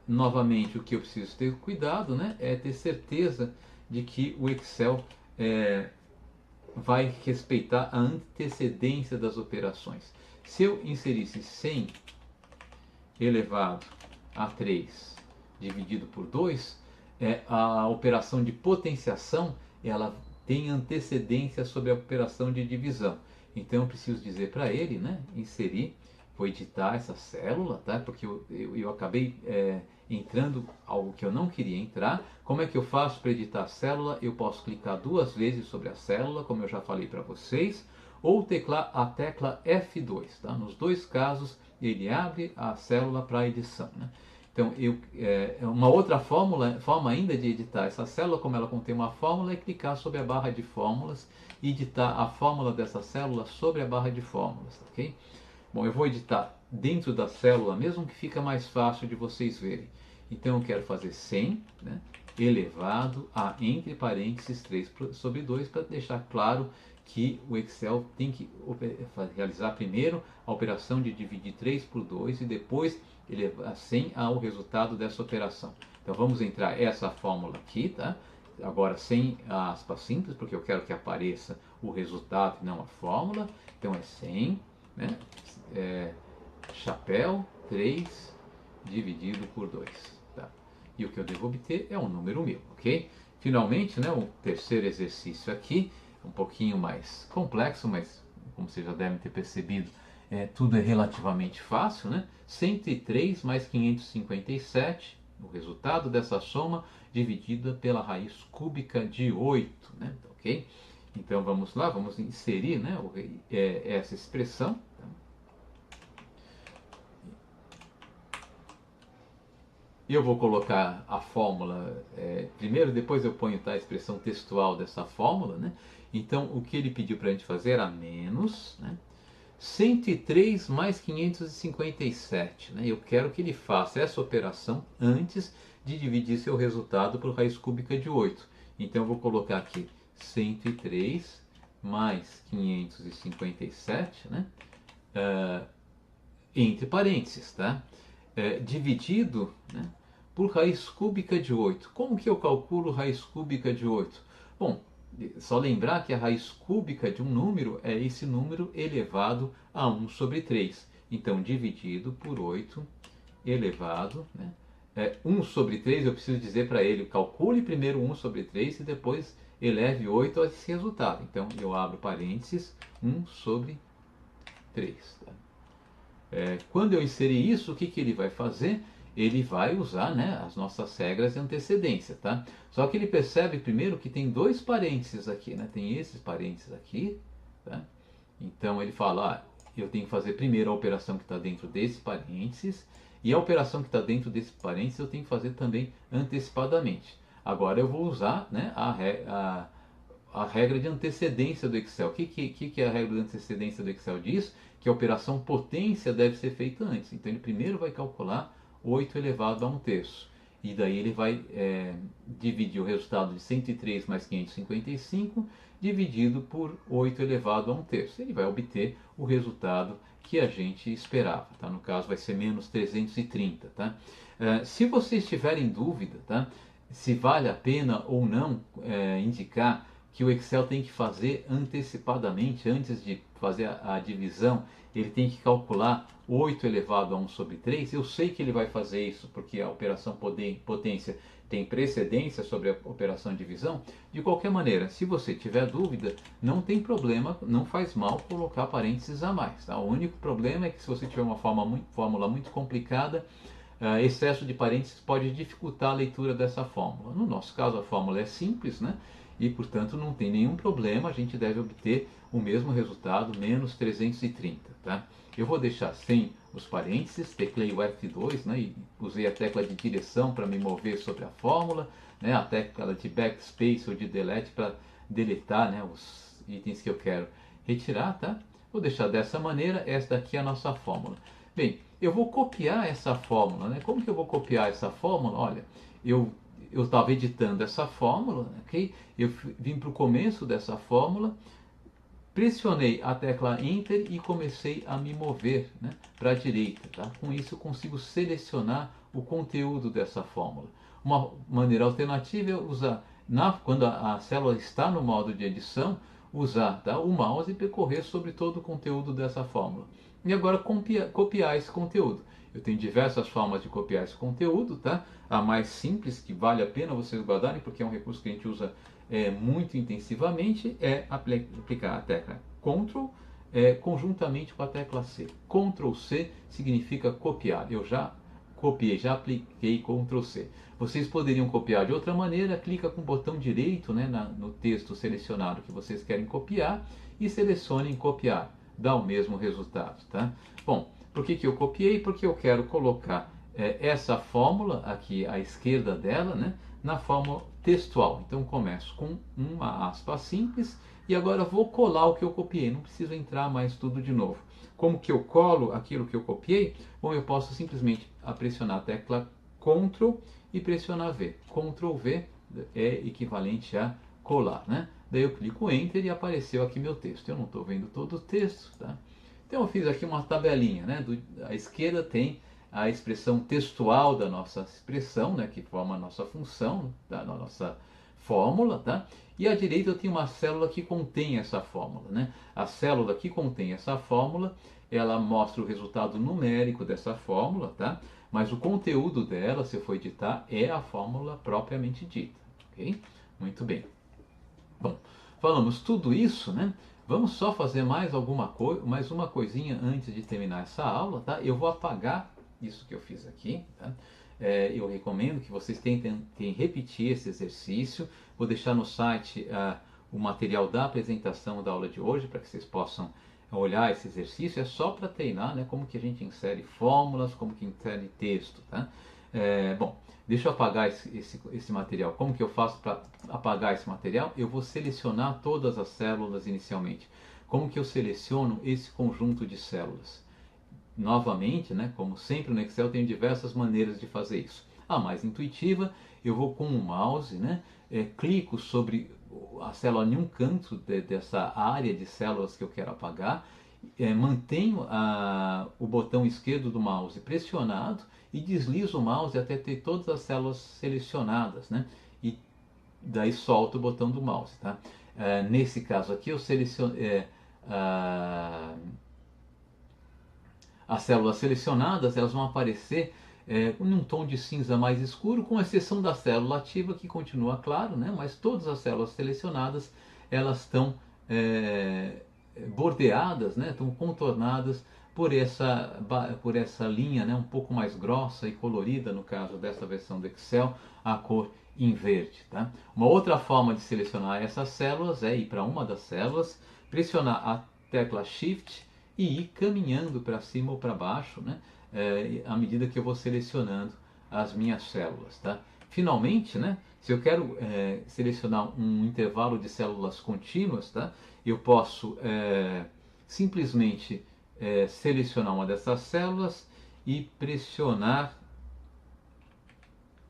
Novamente, o que eu preciso ter cuidado, né, é ter certeza de que o Excel vai respeitar a antecedência das operações. Se eu inserisse 100 elevado a 3 dividido por 2, a operação de potenciação ela tem antecedência sobre a operação de divisão. Então eu preciso dizer para ele, né, inserir, vou editar essa célula, tá? Porque eu acabei entrando algo que eu não queria entrar. Como é que eu faço para editar a célula? Eu posso clicar 2 vezes sobre a célula, como eu já falei para vocês, ou teclar a tecla F2. Tá? Nos dois casos, ele abre a célula para edição, né? Então, uma outra forma ainda de editar essa célula, como ela contém uma fórmula, é clicar sobre a barra de fórmulas e editar a fórmula dessa célula sobre a barra de fórmulas, ok? Bom, eu vou editar dentro da célula mesmo, que fica mais fácil de vocês verem. Então, eu quero fazer 100, né, elevado a, entre parênteses, 3 sobre 2, para deixar claro que o Excel tem que realizar primeiro a operação de dividir 3 por 2 e depois elevar 100 ao resultado dessa operação. Então vamos entrar essa fórmula aqui, tá? Agora sem a aspa simples, porque eu quero que apareça o resultado e não a fórmula. Então é 100, né? Chapéu 3 dividido por 2. Tá? E o que eu devo obter é um número 1000, ok? Finalmente, né, o terceiro exercício aqui, um pouquinho mais complexo, mas como vocês já devem ter percebido, tudo é relativamente fácil, né? 103 mais 557, o resultado dessa soma dividida pela raiz cúbica de 8, né? Ok? Então vamos lá, vamos inserir, né, essa expressão. Eu vou colocar a fórmula primeiro, depois eu ponho a expressão textual dessa fórmula, né? Então o que ele pediu para a gente fazer era menos, né, 103 mais 557. Né? Eu quero que ele faça essa operação antes de dividir seu resultado por raiz cúbica de 8. Então eu vou colocar aqui 103 mais 557, né? Entre parênteses, tá? Dividido, né, por raiz cúbica de 8. Como que eu calculo raiz cúbica de 8? Bom, só lembrar que a raiz cúbica de um número é esse número elevado a 1 sobre 3. Então, dividido por 8 elevado, né? 1 sobre 3, eu preciso dizer para ele, calcule primeiro 1 sobre 3 e depois eleve 8 a esse resultado. Então, eu abro parênteses, 1 sobre 3. Tá? Quando eu inserir isso, o que ele vai fazer? Ele vai usar, né, as nossas regras de antecedência, tá? Só que ele percebe primeiro que tem 2 parênteses aqui, né? Tem esses parênteses aqui, tá? Então ele fala, eu tenho que fazer primeiro a operação que está dentro desse parênteses e a operação que está dentro desse parênteses eu tenho que fazer também antecipadamente. Agora eu vou usar, né, a regra de antecedência do Excel. O que a regra de antecedência do Excel diz? Que a operação potência deve ser feita antes. Então ele primeiro vai calcular 8 elevado a 1/3. E daí ele vai dividir o resultado de 103 mais 555 dividido por 8 elevado a 1/3. Ele vai obter o resultado que a gente esperava. Tá? No caso vai ser menos 330. Tá? Se vocês tiverem dúvida, tá, se vale a pena ou não indicar que o Excel tem que fazer antecipadamente, antes de fazer a divisão, ele tem que calcular 8 elevado a 1 sobre 3. Eu sei que ele vai fazer isso, porque a operação potência tem precedência sobre a operação de divisão. De qualquer maneira, se você tiver dúvida, não tem problema, não faz mal colocar parênteses a mais. Tá? O único problema é que se você tiver uma fórmula muito complicada, excesso de parênteses pode dificultar a leitura dessa fórmula. No nosso caso, a fórmula é simples, né? E, portanto, não tem nenhum problema, a gente deve obter o mesmo resultado, menos 330. Tá? Eu vou deixar sem os parênteses, teclei o F2, né? E usei a tecla de direção para me mover sobre a fórmula, né? A tecla de backspace ou de delete para deletar, né, os itens que eu quero retirar. Tá? Vou deixar dessa maneira, esta aqui é a nossa fórmula. Bem, eu vou copiar essa fórmula, né? Como que eu vou copiar essa fórmula? Olha, eu estava editando essa fórmula, ok? Eu vim para o começo dessa fórmula, pressionei a tecla Enter e comecei a me mover, né, para a direita. Tá? Com isso eu consigo selecionar o conteúdo dessa fórmula. Uma maneira alternativa é usar, quando a célula está no modo de edição, usar, tá, o mouse e percorrer sobre todo o conteúdo dessa fórmula. E agora copiar esse conteúdo. Eu tenho diversas formas de copiar esse conteúdo, tá? A mais simples, que vale a pena vocês guardarem, porque é um recurso que a gente usa muito intensivamente, é aplicar a tecla Ctrl conjuntamente com a tecla C. Ctrl C significa copiar. Eu já copiei, já apliquei Ctrl C. Vocês poderiam copiar de outra maneira, clica com o botão direito, né, no texto selecionado que vocês querem copiar e selecionem copiar. Dá o mesmo resultado. Tá? Bom, por que eu copiei? Porque eu quero colocar essa fórmula aqui à esquerda dela, né, na forma textual. Então começo com uma aspa simples e agora vou colar o que eu copiei. Não preciso entrar mais tudo de novo. Como que eu colo aquilo que eu copiei? Bom, eu posso simplesmente pressionar a tecla Ctrl e pressionar V. Ctrl V é equivalente a colar, né? Daí eu clico Enter e apareceu aqui meu texto. Eu não estou vendo todo o texto, tá? Então eu fiz aqui uma tabelinha, né? À esquerda tem a expressão textual da nossa expressão, né? Que forma a nossa função, da nossa fórmula, tá? E à direita eu tenho uma célula que contém essa fórmula, né? A célula que contém essa fórmula, ela mostra o resultado numérico dessa fórmula, tá? Mas o conteúdo dela, se eu for editar, é a fórmula propriamente dita, ok? Muito bem. Bom, falamos tudo isso, né? Vamos só fazer mais uma coisinha antes de terminar essa aula, tá? Eu vou apagar isso que eu fiz aqui, tá? Eu recomendo que vocês tentem repetir esse exercício. Vou deixar no site o material da apresentação da aula de hoje para que vocês possam olhar esse exercício. É só para treinar, né, como que a gente insere fórmulas, como que insere texto, tá? Bom, deixa eu apagar esse material. Como que eu faço para apagar esse material? Eu vou selecionar todas as células inicialmente. Como que eu seleciono esse conjunto de células? Novamente, né, como sempre no Excel, tem diversas maneiras de fazer isso. A mais intuitiva, eu vou com o mouse, né, clico sobre a célula em um canto dessa área de células que eu quero apagar, mantenho o botão esquerdo do mouse pressionado e deslizo o mouse até ter todas as células selecionadas, né, e daí solto o botão do mouse. Tá? Nesse caso aqui, eu seleciono as células selecionadas, elas vão aparecer em um tom de cinza mais escuro, com exceção da célula ativa, que continua claro, né? Mas todas as células selecionadas, elas estão bordeadas, né? Estão contornadas por essa linha, né? Um pouco mais grossa e colorida, no caso dessa versão do Excel, a cor em verde. Tá? Uma outra forma de selecionar essas células é ir para uma das células, pressionar a tecla Shift e ir caminhando para cima ou para baixo, né? À medida que eu vou selecionando as minhas células. Tá? Finalmente, né, se eu quero selecionar um intervalo de células contínuas, tá, eu posso simplesmente selecionar uma dessas células e pressionar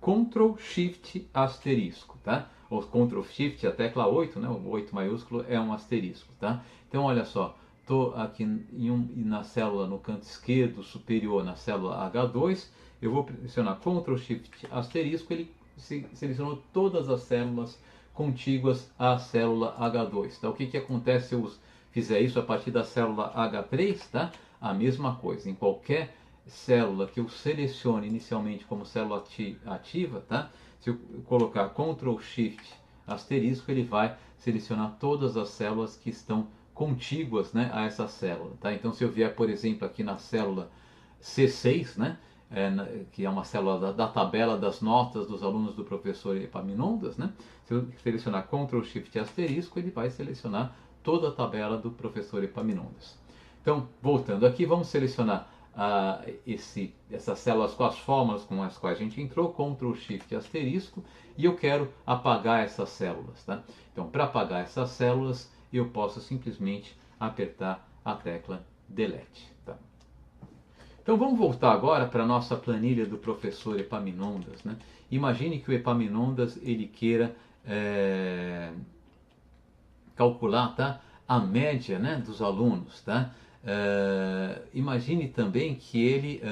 Ctrl Shift asterisco, tá? Ou Ctrl Shift, a tecla 8, né? O 8 maiúsculo é um asterisco, tá? Então olha só, estou aqui na célula no canto esquerdo superior, na célula H2, eu vou pressionar Ctrl Shift asterisco, ele selecionou todas as células contíguas à célula H2. Tá? O que acontece se eu fizer isso a partir da célula H3? Tá? A mesma coisa, em qualquer célula que eu selecione inicialmente como célula ativa, tá? Se eu colocar Ctrl Shift asterisco, ele vai selecionar todas as células que estão contíguas, né, a essa célula. Tá? Então, se eu vier, por exemplo, aqui na célula C6, né, que é uma célula da tabela das notas dos alunos do professor Epaminondas, né, se eu selecionar Ctrl Shift asterisco, ele vai selecionar toda a tabela do professor Epaminondas. Então, voltando aqui, vamos selecionar essas células com as fórmulas com as quais a gente entrou, Ctrl Shift asterisco, e eu quero apagar essas células. Tá? Então, para apagar essas células, eu posso simplesmente apertar a tecla Delete. Tá? Então, vamos voltar agora para a nossa planilha do professor Epaminondas. Né? Imagine que o Epaminondas ele queira calcular, tá, a média, né, dos alunos. Tá? Imagine também que ele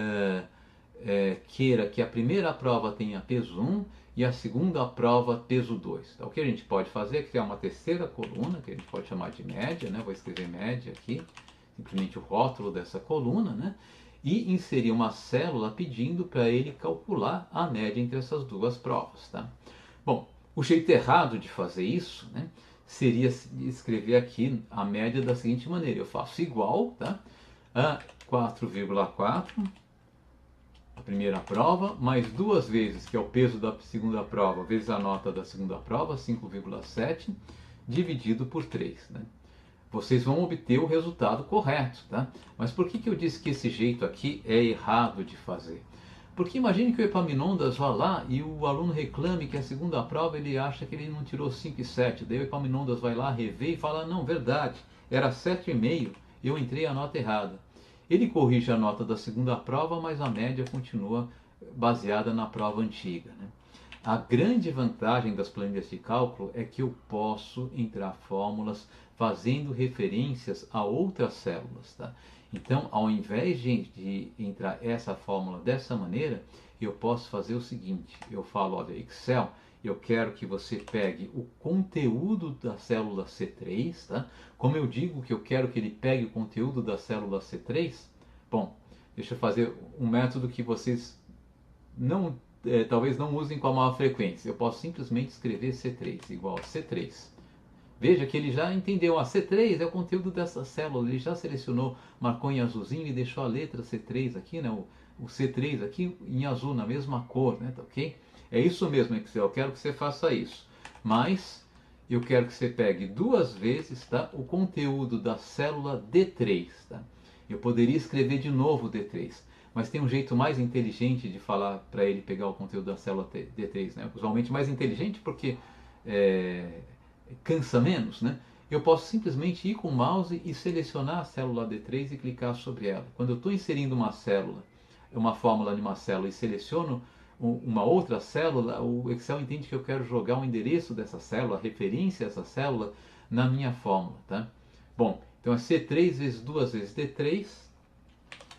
queira que a primeira prova tenha peso 1 e a segunda prova peso 2. Então, o que a gente pode fazer é criar uma terceira coluna, que a gente pode chamar de média, né? Vou escrever média aqui, simplesmente o rótulo dessa coluna, né? E inserir uma célula pedindo para ele calcular a média entre essas duas provas. Tá? Bom, o jeito errado de fazer isso, né, seria escrever aqui a média da seguinte maneira: eu faço igual, tá, a 4,4, a primeira prova, mais 2 vezes, que é o peso da segunda prova, vezes a nota da segunda prova, 5,7, dividido por 3. Né? Vocês vão obter o resultado correto. Tá? Mas por que eu disse que esse jeito aqui é errado de fazer? Porque imagine que o Epaminondas vá lá e o aluno reclame que a segunda prova ele acha que ele não tirou 5 e 7. Daí o Epaminondas vai lá, rever e fala: não, verdade, era 7,5, eu entrei a nota errada. Ele corrige a nota da segunda prova, mas a média continua baseada na prova antiga. Né? A grande vantagem das planilhas de cálculo é que eu posso entrar fórmulas fazendo referências a outras células. Tá? Então, ao invés de entrar essa fórmula dessa maneira, eu posso fazer o seguinte: eu falo, olha, Excel, eu quero que você pegue o conteúdo da célula C3, tá? Como eu digo que eu quero que ele pegue o conteúdo da célula C3, bom, deixa eu fazer um método que vocês não, talvez não usem com a maior frequência. Eu posso simplesmente escrever C3 igual a C3. Veja que ele já entendeu, a C3 é o conteúdo dessa célula, ele já selecionou, marcou em azulzinho e deixou a letra C3 aqui, né? O C3 aqui em azul, na mesma cor, né? Tá, ok? É isso mesmo, Excel, eu quero que você faça isso. Mas eu quero que você pegue 2 vezes, tá, o conteúdo da célula D3. Tá? Eu poderia escrever de novo D3, mas tem um jeito mais inteligente de falar para ele pegar o conteúdo da célula D3. Né? Usualmente mais inteligente porque cansa menos, né? Eu posso simplesmente ir com o mouse e selecionar a célula D3 e clicar sobre ela. Quando eu estou inserindo uma célula, uma fórmula em uma célula e seleciono uma outra célula, o Excel entende que eu quero jogar o endereço dessa célula, a referência a essa célula, na minha fórmula. Tá? Bom, então é C3 vezes 2 vezes D3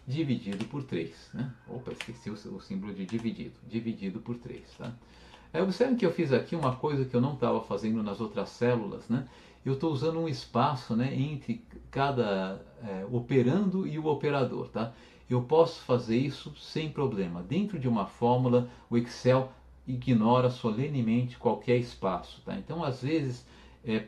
dividido por 3. Né? Opa, esqueci o símbolo de dividido. Dividido por 3. Tá? Observem que eu fiz aqui uma coisa que eu não estava fazendo nas outras células. Né? Eu estou usando um espaço, né, entre cada operando e o operador. Tá? Eu posso fazer isso sem problema. Dentro de uma fórmula, o Excel ignora solenemente qualquer espaço. Tá? Então, às vezes,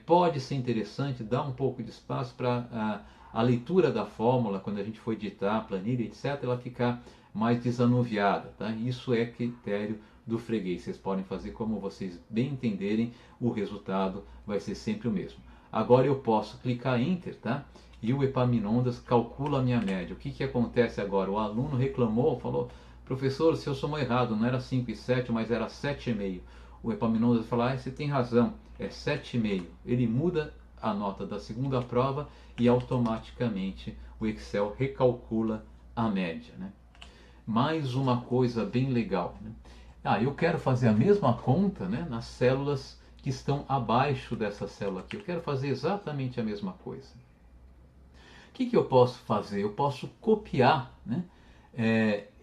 pode ser interessante dar um pouco de espaço para a leitura da fórmula, quando a gente for editar a planilha, etc., ela ficar mais desanuviada. Tá? Isso é critério do freguês. Vocês podem fazer como vocês bem entenderem, o resultado vai ser sempre o mesmo. Agora eu posso clicar Enter, tá? E o Epaminondas calcula a minha média. O que acontece agora? O aluno reclamou, falou: professor, o senhor somou errado, não era 5 e 7, mas era 7,5. O Epaminondas fala: você tem razão, é 7,5. Ele muda a nota da segunda prova e automaticamente o Excel recalcula a média. Né? Mais uma coisa bem legal. Né? Eu quero fazer a mesma conta, né, nas células que estão abaixo dessa célula aqui. Eu quero fazer exatamente a mesma coisa. O que eu posso fazer? Eu posso copiar, né,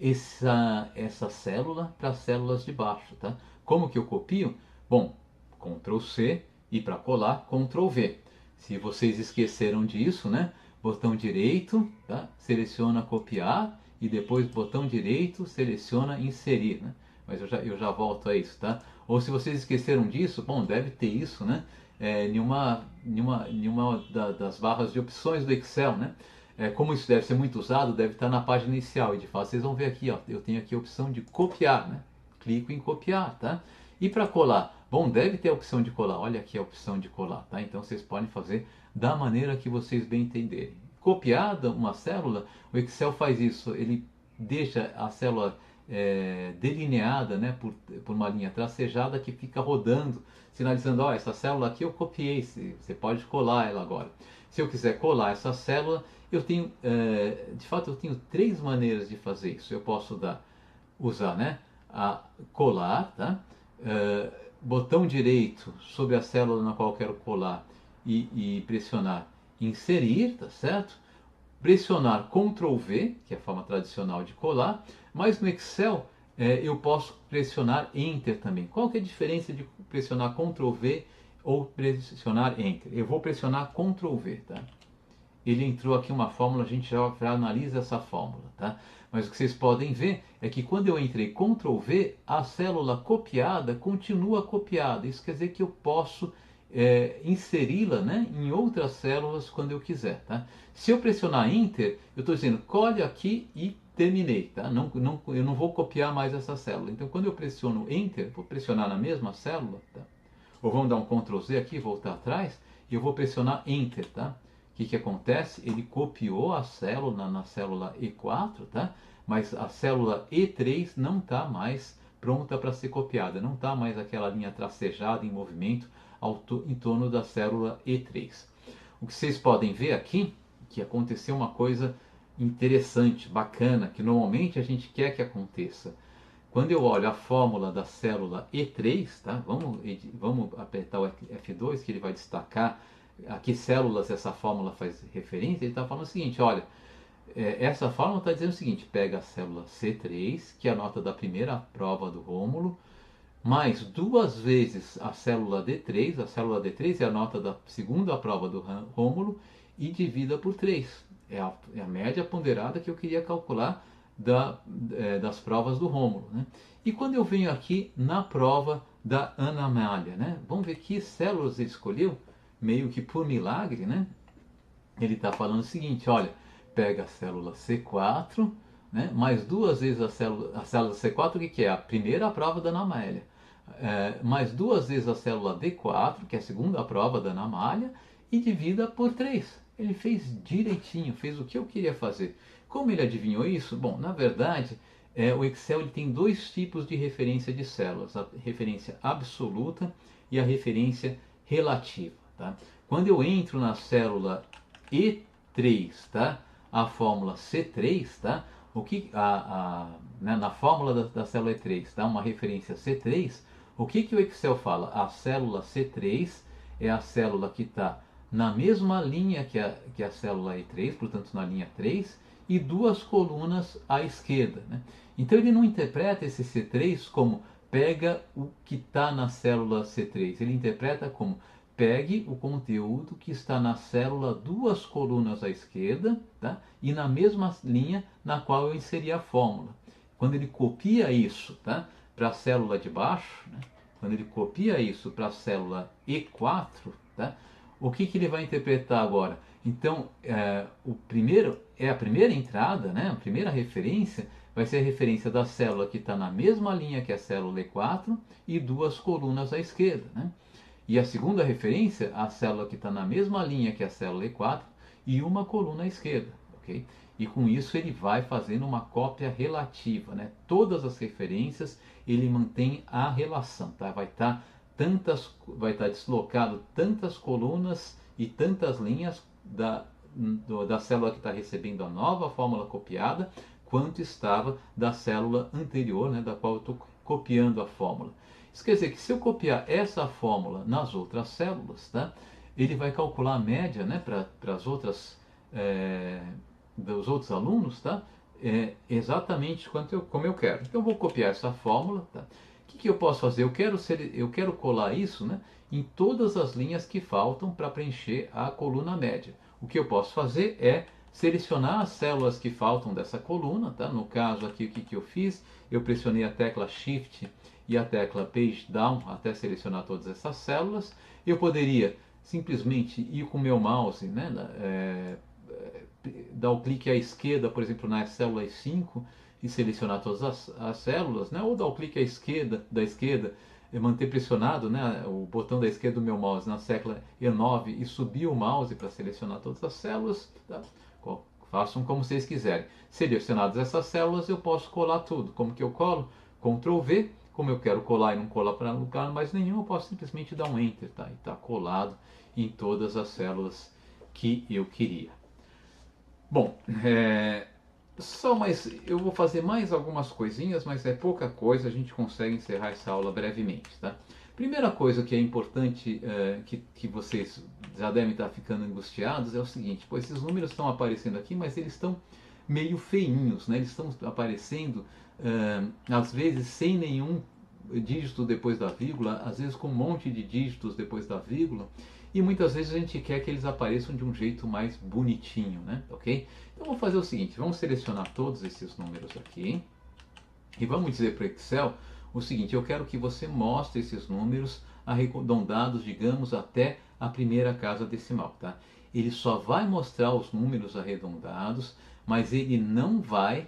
essa célula para as células de baixo. Tá? Como que eu copio? Bom, Ctrl C e para colar, Ctrl V. Se vocês esqueceram disso, né, botão direito, tá? Seleciona copiar e depois botão direito seleciona inserir. Né? mas eu já volto a isso, tá? Ou se vocês esqueceram disso, bom, deve ter isso, né? Das barras de opções do Excel, né? Como isso deve ser muito usado, deve estar na página inicial. E de fato, vocês vão ver aqui, ó, eu tenho aqui a opção de copiar, né? Clico em copiar, tá? E para colar? Bom, deve ter a opção de colar. Olha aqui a opção de colar, tá? Então vocês podem fazer da maneira que vocês bem entenderem. Copiada uma célula, o Excel faz isso. Ele deixa a célula delineada, né, por uma linha tracejada que fica rodando, sinalizando, ó, essa célula aqui eu copiei, você pode colar ela agora. Se eu quiser colar essa célula, eu tenho, de fato, eu tenho três maneiras de fazer isso. Eu posso usar, né, a colar, tá? Botão direito sobre a célula na qual eu quero colar e pressionar inserir, tá certo? Pressionar Ctrl V, que é a forma tradicional de colar, mas no Excel eu posso pressionar Enter também. Qual que é a diferença de pressionar Ctrl V ou pressionar Enter? Eu vou pressionar Ctrl V, tá? Ele entrou aqui uma fórmula, a gente já analisa essa fórmula, tá? Mas o que vocês podem ver é que quando eu entrei Ctrl V, a célula copiada continua copiada. Isso quer dizer que eu posso inseri-la, né, em outras células quando eu quiser, tá? Se eu pressionar Enter, eu estou dizendo colhe aqui e terminei, tá? Eu não vou copiar mais essa célula. Então quando eu pressiono Enter, vou pressionar na mesma célula, tá? Ou vamos dar um Ctrl Z aqui, voltar atrás, e eu vou pressionar Enter, tá? O que acontece? Ele copiou a célula na célula E4, tá? Mas a célula E3 não está mais pronta para ser copiada, não está mais aquela linha tracejada em movimento em torno da célula E3. O que vocês podem ver aqui, que aconteceu uma coisa interessante, bacana, que normalmente a gente quer que aconteça. Quando eu olho a fórmula da célula E3, tá? Vamos apertar o F2, que ele vai destacar a que células essa fórmula faz referência. Ele está falando o seguinte, olha, essa fórmula está dizendo o seguinte, pega a célula C3, que é a nota da primeira prova do Rômulo, mais duas vezes a célula D3 é a nota da segunda prova do Rômulo, e divida por 3. É a média ponderada que eu queria calcular das provas do Rômulo, né? E quando eu venho aqui na prova da Ana Amália, né? Vamos ver que células ele escolheu, meio que por milagre, né? Ele está falando o seguinte, olha, pega a célula C4, né? Mais duas vezes a célula C4, que é a primeira prova da Ana Amália, mais duas vezes a célula D4, que é a segunda prova da Ana Amália, e divida por 3. Ele fez direitinho, fez o que eu queria fazer. Como ele adivinhou isso? Bom, na verdade, o Excel ele tem dois tipos de referência de células, a referência absoluta e a referência relativa, tá? Quando eu entro na célula E3, tá? A fórmula C3, tá? Na fórmula da célula E3, tá? Uma referência C3, o que o Excel fala? A célula C3 é a célula que está na mesma linha que a célula E3, portanto na linha 3, e duas colunas à esquerda, né? Então ele não interpreta esse C3 como pega o que está na célula C3, ele interpreta como pegue o conteúdo que está na célula duas colunas à esquerda, tá? E na mesma linha na qual eu inseri a fórmula. Quando ele copia isso, tá, para a célula de baixo, né? Quando ele copia isso para a célula E4, tá? O que ele vai interpretar agora? Então, a primeira entrada, né? A primeira referência vai ser a referência da célula que está na mesma linha que a célula E4 e duas colunas à esquerda, né? E a segunda referência, a célula que está na mesma linha que a célula E4 e uma coluna à esquerda, ok? E com isso ele vai fazendo uma cópia relativa, né? Todas as referências ele mantém a relação, tá? Vai estar deslocado tantas colunas e tantas linhas da célula que está recebendo a nova fórmula copiada, quanto estava da célula anterior, né, da qual eu estou copiando a fórmula. Isso quer dizer que se eu copiar essa fórmula nas outras células, tá, ele vai calcular a média, né, para as outras dos outros alunos, tá, exatamente como eu quero. Então eu vou copiar essa fórmula, tá? O que eu posso fazer? Eu quero colar isso, né, em todas as linhas que faltam para preencher a coluna média. O que eu posso fazer é selecionar as células que faltam dessa coluna, tá? No caso aqui, o que, que eu fiz? Eu pressionei a tecla Shift e a tecla Page Down até selecionar todas essas células. Eu poderia simplesmente ir com o meu mouse, né? Dar o clique à esquerda, por exemplo, nas células 5 e selecionar todas as células, né? Ou dar o clique à esquerda, da esquerda, e manter pressionado, né, o botão da esquerda do meu mouse na tecla E9 e subir o mouse para selecionar todas as células. Tá? Façam como vocês quiserem. Selecionadas essas células, eu posso colar tudo. Como que eu colo? Ctrl V. Como eu quero colar e não colar para lugar mais nenhum, eu posso simplesmente dar um Enter, tá? E está colado em todas as células que eu queria. Bom, eu vou fazer mais algumas coisinhas, mas é pouca coisa, a gente consegue encerrar essa aula brevemente, tá? Primeira coisa que é importante, que vocês já devem estar ficando angustiados, é o seguinte: pô, esses números estão aparecendo aqui, mas eles estão meio feinhos, né? Eles estão aparecendo, às vezes, sem nenhum dígito depois da vírgula, às vezes com um monte de dígitos depois da vírgula, e muitas vezes a gente quer que eles apareçam de um jeito mais bonitinho, né? Ok? Então vamos fazer o seguinte, vamos selecionar todos esses números aqui, e vamos dizer para o Excel o seguinte: eu quero que você mostre esses números arredondados, digamos, até a primeira casa decimal, tá? Ele só vai mostrar os números arredondados, mas ele não vai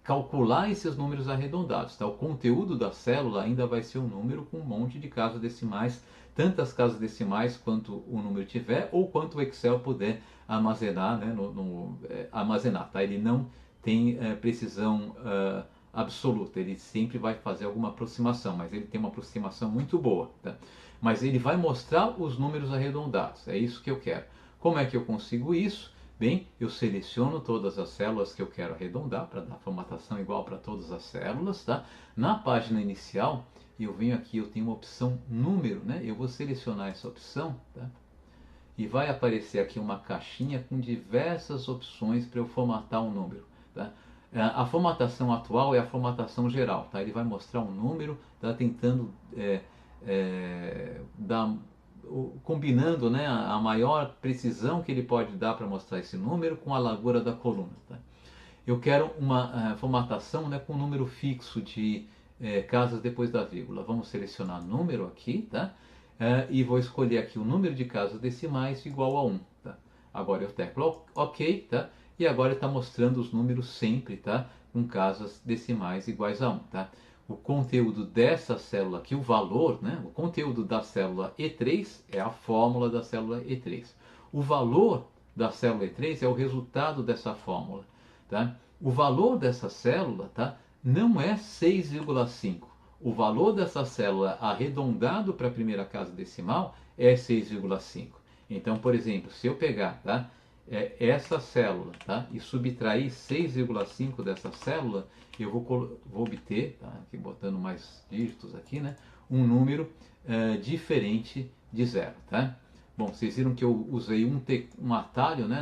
calcular esses números arredondados, tá? O conteúdo da célula ainda vai ser um número com um monte de casas decimais, tantas casas decimais quanto o número tiver, ou quanto o Excel puder armazenar, né, armazenar, tá? Ele não tem precisão absoluta, ele sempre vai fazer alguma aproximação, mas ele tem uma aproximação muito boa, tá? Mas ele vai mostrar os números arredondados, é isso que eu quero. Como é que eu consigo isso? Bem, eu seleciono todas as células que eu quero arredondar para dar formatação igual para todas as células, tá? Na página inicial, eu venho aqui, eu tenho uma opção número, né? Eu vou selecionar essa opção, tá? E vai aparecer aqui uma caixinha com diversas opções para eu formatar um número, tá? A formatação atual é a formatação geral, tá? Ele vai mostrar um número, tá? Tentando dar, combinando, né, a maior precisão que ele pode dar para mostrar esse número com a largura da coluna, tá? Eu quero uma formatação, né, com um número fixo de casas depois da vírgula. Vamos selecionar número aqui, tá? E vou escolher aqui o número de casas decimais igual a 1, tá? Agora eu teclo OK, tá? E agora está mostrando os números sempre, tá? Com casas decimais iguais a 1, tá? O conteúdo dessa célula aqui, o valor, né? O conteúdo da célula E3 é a fórmula da célula E3. O valor da célula E3 é o resultado dessa fórmula, tá? O valor dessa célula, tá, não é 6,5. O valor dessa célula arredondado para a primeira casa decimal é 6,5. Então, por exemplo, se eu pegar, tá, essa célula, tá, e subtrair 6,5 dessa célula, eu vou obter, tá, aqui botando mais dígitos aqui, né, um número diferente de zero, tá? Bom, vocês viram que eu usei um atalho, né,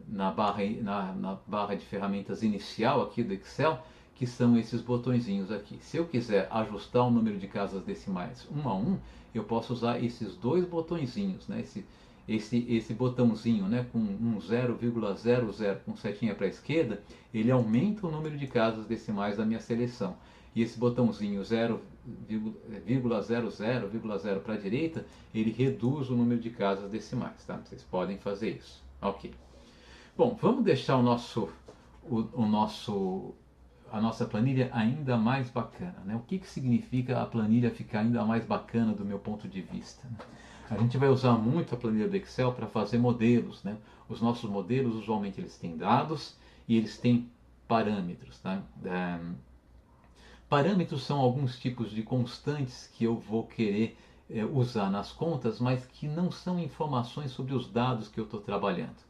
na barra de ferramentas inicial aqui do Excel, que são esses botõezinhos aqui. Se eu quiser ajustar o número de casas decimais 1 a 1, eu posso usar esses dois botõezinhos, né? Esse botãozinho, né, com um 0,00 com setinha para a esquerda, ele aumenta o número de casas decimais da minha seleção. E esse botãozinho 0,00,0 para a direita, ele reduz o número de casas decimais, tá? Vocês podem fazer isso. Ok. Bom, vamos deixar a nossa planilha ainda mais bacana, né? O que significa a planilha ficar ainda mais bacana do meu ponto de vista, né? A gente vai usar muito a planilha do Excel para fazer modelos, né? Os nossos modelos, usualmente, eles têm dados e eles têm parâmetros, tá? Parâmetros são alguns tipos de constantes que eu vou querer usar nas contas, mas que não são informações sobre os dados que eu estou trabalhando.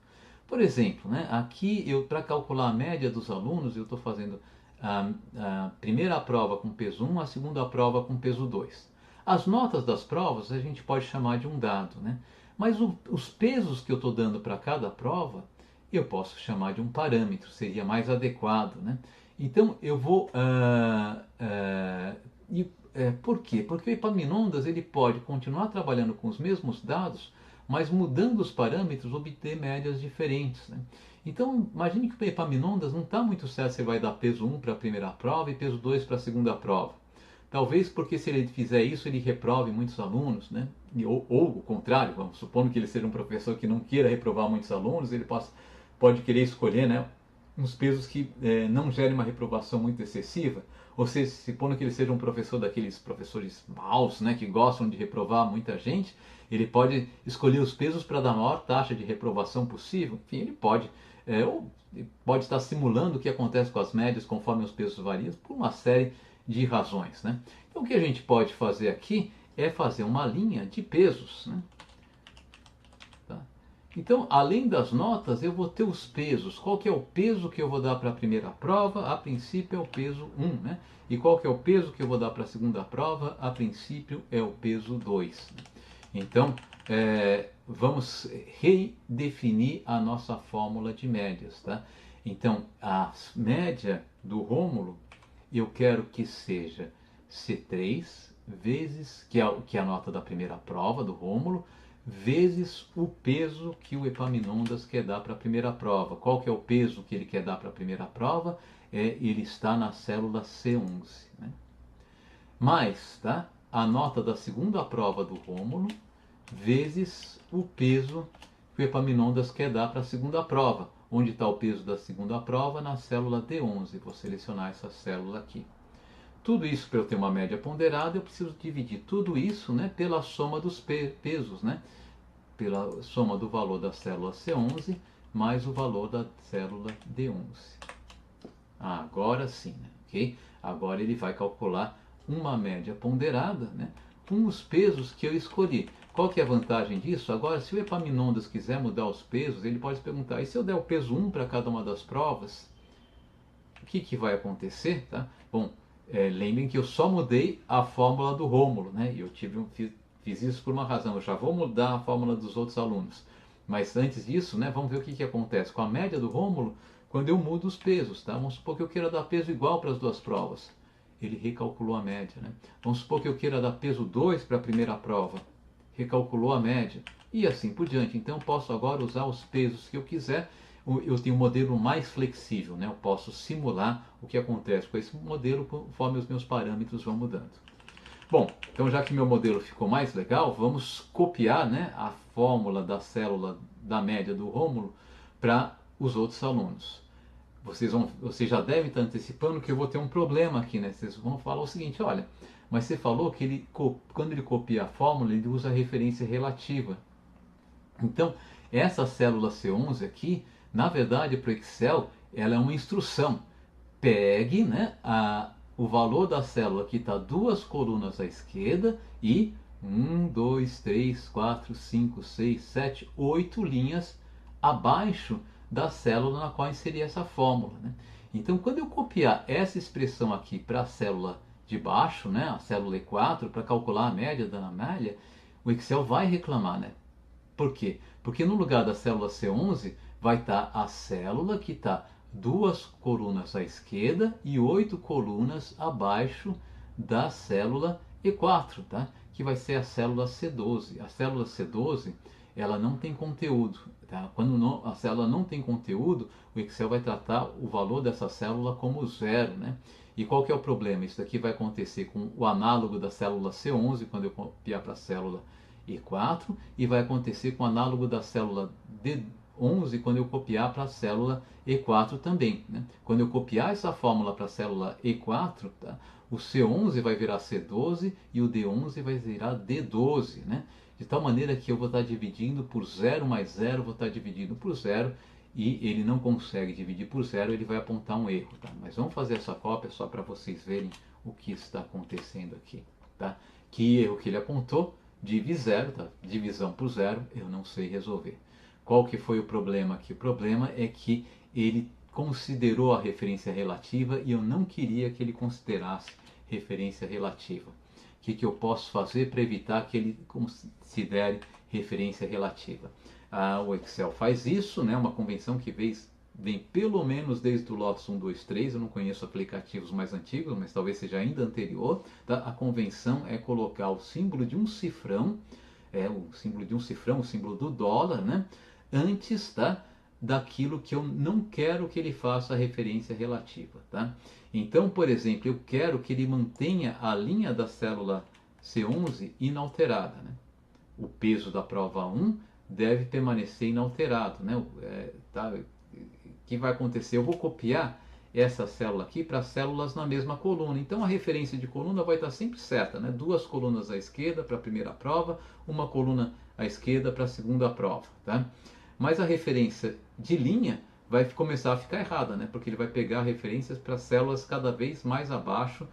Por exemplo, né, aqui para calcular a média dos alunos, eu estou fazendo a primeira prova com peso 1, a segunda prova com peso 2. As notas das provas a gente pode chamar de um dado, né? Mas os pesos que eu estou dando para cada prova, eu posso chamar de um parâmetro, seria mais adequado, né? Então eu vou... por quê? Porque o Epaminondas ele pode continuar trabalhando com os mesmos dados, mas mudando os parâmetros, obter médias diferentes, né? Então, imagine que o Epaminondas não está muito certo se vai dar peso 1 para a primeira prova e peso 2 para a segunda prova. Talvez porque se ele fizer isso, ele reprove muitos alunos, né? Ou o contrário, vamos supondo que ele seja um professor que não queira reprovar muitos alunos, ele pode querer escolher, né, uns pesos que não gerem uma reprovação muito excessiva. Ou seja, supondo que ele seja um professor daqueles professores maus, né, que gostam de reprovar muita gente, ele pode escolher os pesos para dar a maior taxa de reprovação possível. Enfim, ele pode, ou pode estar simulando o que acontece com as médias conforme os pesos variam, por uma série de razões, né? Então, o que a gente pode fazer aqui é fazer uma linha de pesos, né? Tá? Então, além das notas, eu vou ter os pesos. Qual que é o peso que eu vou dar para a primeira prova? A princípio é o peso 1, né? E qual que é o peso que eu vou dar para a segunda prova? A princípio é o peso 2. Então, vamos redefinir a nossa fórmula de médias, tá? Então, a média do Rômulo, eu quero que seja C3 vezes, que é a nota da primeira prova do Rômulo, vezes o peso que o Epaminondas quer dar para a primeira prova. Qual que é o peso que ele quer dar para a primeira prova? Ele está na célula C11. Né? Mais, tá? A nota da segunda prova do Rômulo vezes o peso que o Epaminondas quer dar para a segunda prova. Onde está o peso da segunda prova? Na célula D11. Vou selecionar essa célula aqui. Tudo isso, para eu ter uma média ponderada, eu preciso dividir tudo isso, né, pela soma dos pesos, né? Pela soma do valor da célula C11 mais o valor da célula D11. Agora sim, né? Ok? Agora ele vai calcular uma média ponderada, né, com os pesos que eu escolhi. Qual que é a vantagem disso? Agora, se o Epaminondas quiser mudar os pesos, ele pode se perguntar, e se eu der o peso 1 para cada uma das provas, o que vai acontecer? Tá? Bom, lembrem que eu só mudei a fórmula do Rômulo, né? E eu fiz isso por uma razão, eu já vou mudar a fórmula dos outros alunos. Mas antes disso, né, vamos ver o que acontece com a média do Rômulo quando eu mudo os pesos. Tá? Vamos supor que eu queira dar peso igual para as duas provas. Ele recalculou a média. Né? Vamos supor que eu queira dar peso 2 para a primeira prova. Recalculou a média. E assim por diante. Então eu posso agora usar os pesos que eu quiser. Eu tenho um modelo mais flexível. Né? Eu posso simular o que acontece com esse modelo conforme os meus parâmetros vão mudando. Bom, então já que meu modelo ficou mais legal, vamos copiar, né, a fórmula da célula da média do Rômulo para os outros alunos. Vocês já devem estar antecipando que eu vou ter um problema aqui, né? Vocês vão falar o seguinte, olha, mas você falou que quando ele copia a fórmula, ele usa a referência relativa. Então, essa célula C11 aqui, na verdade, para o Excel, ela é uma instrução. Pegue, né, o valor da célula que está duas colunas à esquerda e 1, 2, 3, 4, 5, 6, 7, 8 linhas abaixo da célula na qual inserir essa fórmula. Né? Então, quando eu copiar essa expressão aqui para a célula de baixo, né, a célula E4, para calcular a média da malha, o Excel vai reclamar. Né? Por quê? Porque no lugar da célula C11 vai estar a célula que está duas colunas à esquerda e 8 colunas abaixo da célula E4, tá? Que vai ser a célula C12. A célula C12, ela não tem conteúdo. Tá? Quando a célula não tem conteúdo, o Excel vai tratar o valor dessa célula como zero. Né? E qual que é o problema? Isso daqui vai acontecer com o análogo da célula C11, quando eu copiar para a célula E4, e vai acontecer com o análogo da célula D11, quando eu copiar para a célula E4 também. Né? Quando eu copiar essa fórmula para a célula E4, tá? O C11 vai virar C12 e o D11 vai virar D12. Né? De tal maneira que eu vou estar dividindo por 0 mais 0, vou estar dividindo por 0, e ele não consegue dividir por 0, ele vai apontar um erro. Tá? Mas vamos fazer essa cópia só para vocês verem o que está acontecendo aqui. Tá? Que erro que ele apontou? Div 0, tá? Divisão por 0, eu não sei resolver. Qual que foi o problema aqui? O problema é que ele considerou a referência relativa e eu não queria que ele considerasse referência relativa. O que eu posso fazer para evitar que ele considere referência relativa? O Excel faz isso, né? Uma convenção que vem pelo menos desde o Lotus 1, 2, 3. Eu não conheço aplicativos mais antigos, mas talvez seja ainda anterior. Tá? A convenção é colocar o símbolo de um cifrão o símbolo de um cifrão, o símbolo do dólar, né? Antes, tá? Daquilo que eu não quero que ele faça a referência relativa, tá? Então, por exemplo, eu quero que ele mantenha a linha da célula C11 inalterada, né? O peso da prova 1 deve permanecer inalterado, né? Tá? O que vai acontecer? Eu vou copiar essa célula aqui para células na mesma coluna. Então a referência de coluna vai estar sempre certa, né? Duas colunas à esquerda para a primeira prova, uma coluna à esquerda para a segunda prova, tá? Mas a referência de linha vai começar a ficar errada, né? Porque ele vai pegar referências para células cada vez mais abaixo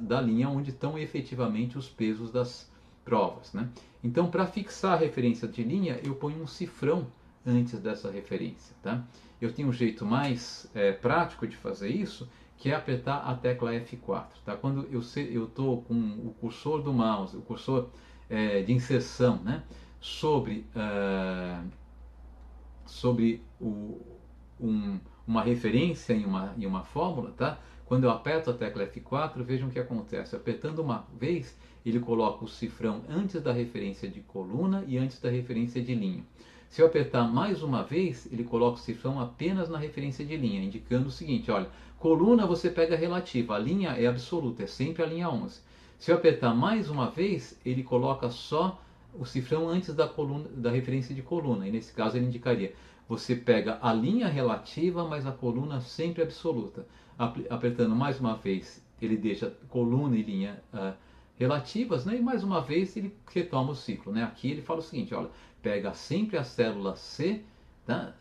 da linha onde estão efetivamente os pesos das provas, né? Então, para fixar a referência de linha, eu ponho um cifrão antes dessa referência, tá? Eu tenho um jeito mais prático de fazer isso, que é apertar a tecla F4, tá? Quando eu estou com o cursor do mouse, o cursor de inserção, né? Sobre uma referência em uma fórmula, tá? Quando eu aperto a tecla F4, vejam o que acontece. Apertando uma vez, ele coloca o cifrão antes da referência de coluna e antes da referência de linha. Se eu apertar mais uma vez, ele coloca o cifrão apenas na referência de linha, indicando o seguinte, olha, coluna você pega relativa, a linha é absoluta, é sempre a linha 11. Se eu apertar mais uma vez, ele coloca só o cifrão antes da coluna, da referência de coluna, e nesse caso ele indicaria, você pega a linha relativa, mas a coluna sempre absoluta. Apertando mais uma vez, ele deixa coluna e linha relativas, né? E mais uma vez ele retoma o ciclo, né? Aqui ele fala o seguinte, olha, pega sempre a célula C, tá?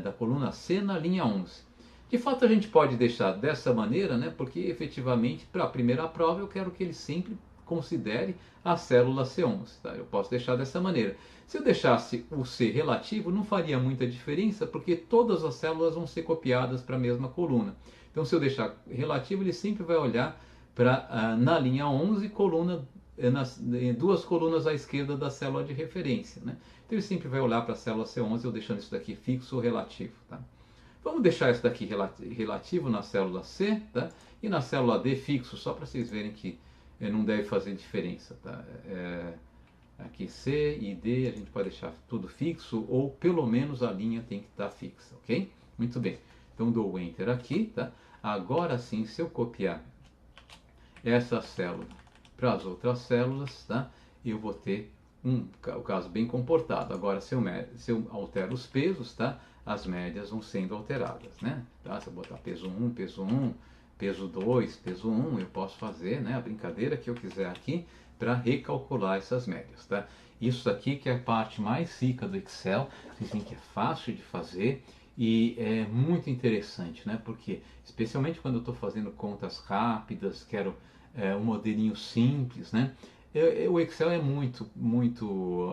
Da coluna C na linha 11. De fato a gente pode deixar dessa maneira, né? Porque efetivamente para a primeira prova eu quero que ele sempre considere a célula C11, tá? Eu posso deixar dessa maneira. Se eu deixasse o C relativo, não faria muita diferença, porque todas as células vão ser copiadas para a mesma coluna. Então, se eu deixar relativo, ele sempre vai olhar para na linha 11, duas colunas à esquerda da célula de referência, né? Então, ele sempre vai olhar para a célula C11, eu deixando isso daqui fixo ou relativo, tá? Vamos deixar isso daqui relativo na célula C, tá? E na célula D fixo, só para vocês verem que não deve fazer diferença, tá? Aqui C e D a gente pode deixar tudo fixo, ou pelo menos a linha tem que estar fixa, ok? Muito bem, então dou o Enter aqui, tá? Agora sim, se eu copiar essa célula para as outras células, tá? Eu vou ter o caso bem comportado. Agora se eu altero os pesos, tá? As médias vão sendo alteradas, né? Tá? Se eu botar peso 1, peso 1, peso 2, peso 1, eu posso fazer, né, a brincadeira que eu quiser aqui para recalcular essas médias, tá? Isso aqui que é a parte mais rica do Excel, vocês veem que é fácil de fazer e é muito interessante, né? Porque, especialmente quando eu estou fazendo contas rápidas, quero um modelinho simples, né? O Excel é muito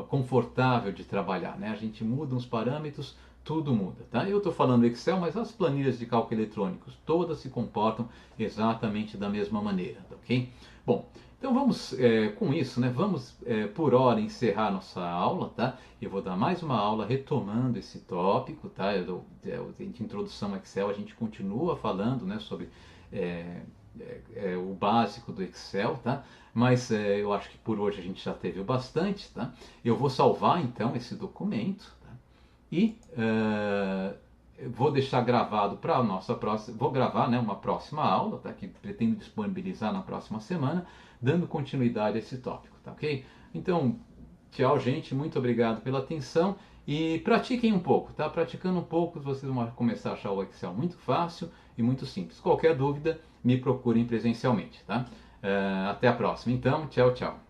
confortável de trabalhar, né? A gente muda uns parâmetros, tudo muda, tá? Eu estou falando Excel, mas as planilhas de cálculo eletrônicos todas se comportam exatamente da mesma maneira, ok? Bom, então vamos com isso, né? Vamos por hora encerrar nossa aula, tá? Eu vou dar mais uma aula retomando esse tópico, tá? De introdução ao Excel, a gente continua falando, né, sobre o básico do Excel, tá? Mas eu acho que por hoje a gente já teve o bastante, tá? Eu vou salvar então esse documento, tá? E vou deixar gravado para a nossa próxima, vou gravar, né, uma próxima aula, tá? Que pretendo disponibilizar na próxima semana, dando continuidade a esse tópico, tá ok? Então, tchau gente, muito obrigado pela atenção e pratiquem um pouco, tá? Praticando um pouco vocês vão começar a achar o Excel muito fácil e muito simples. Qualquer dúvida, me procurem presencialmente, tá? Até a próxima então, tchau, tchau.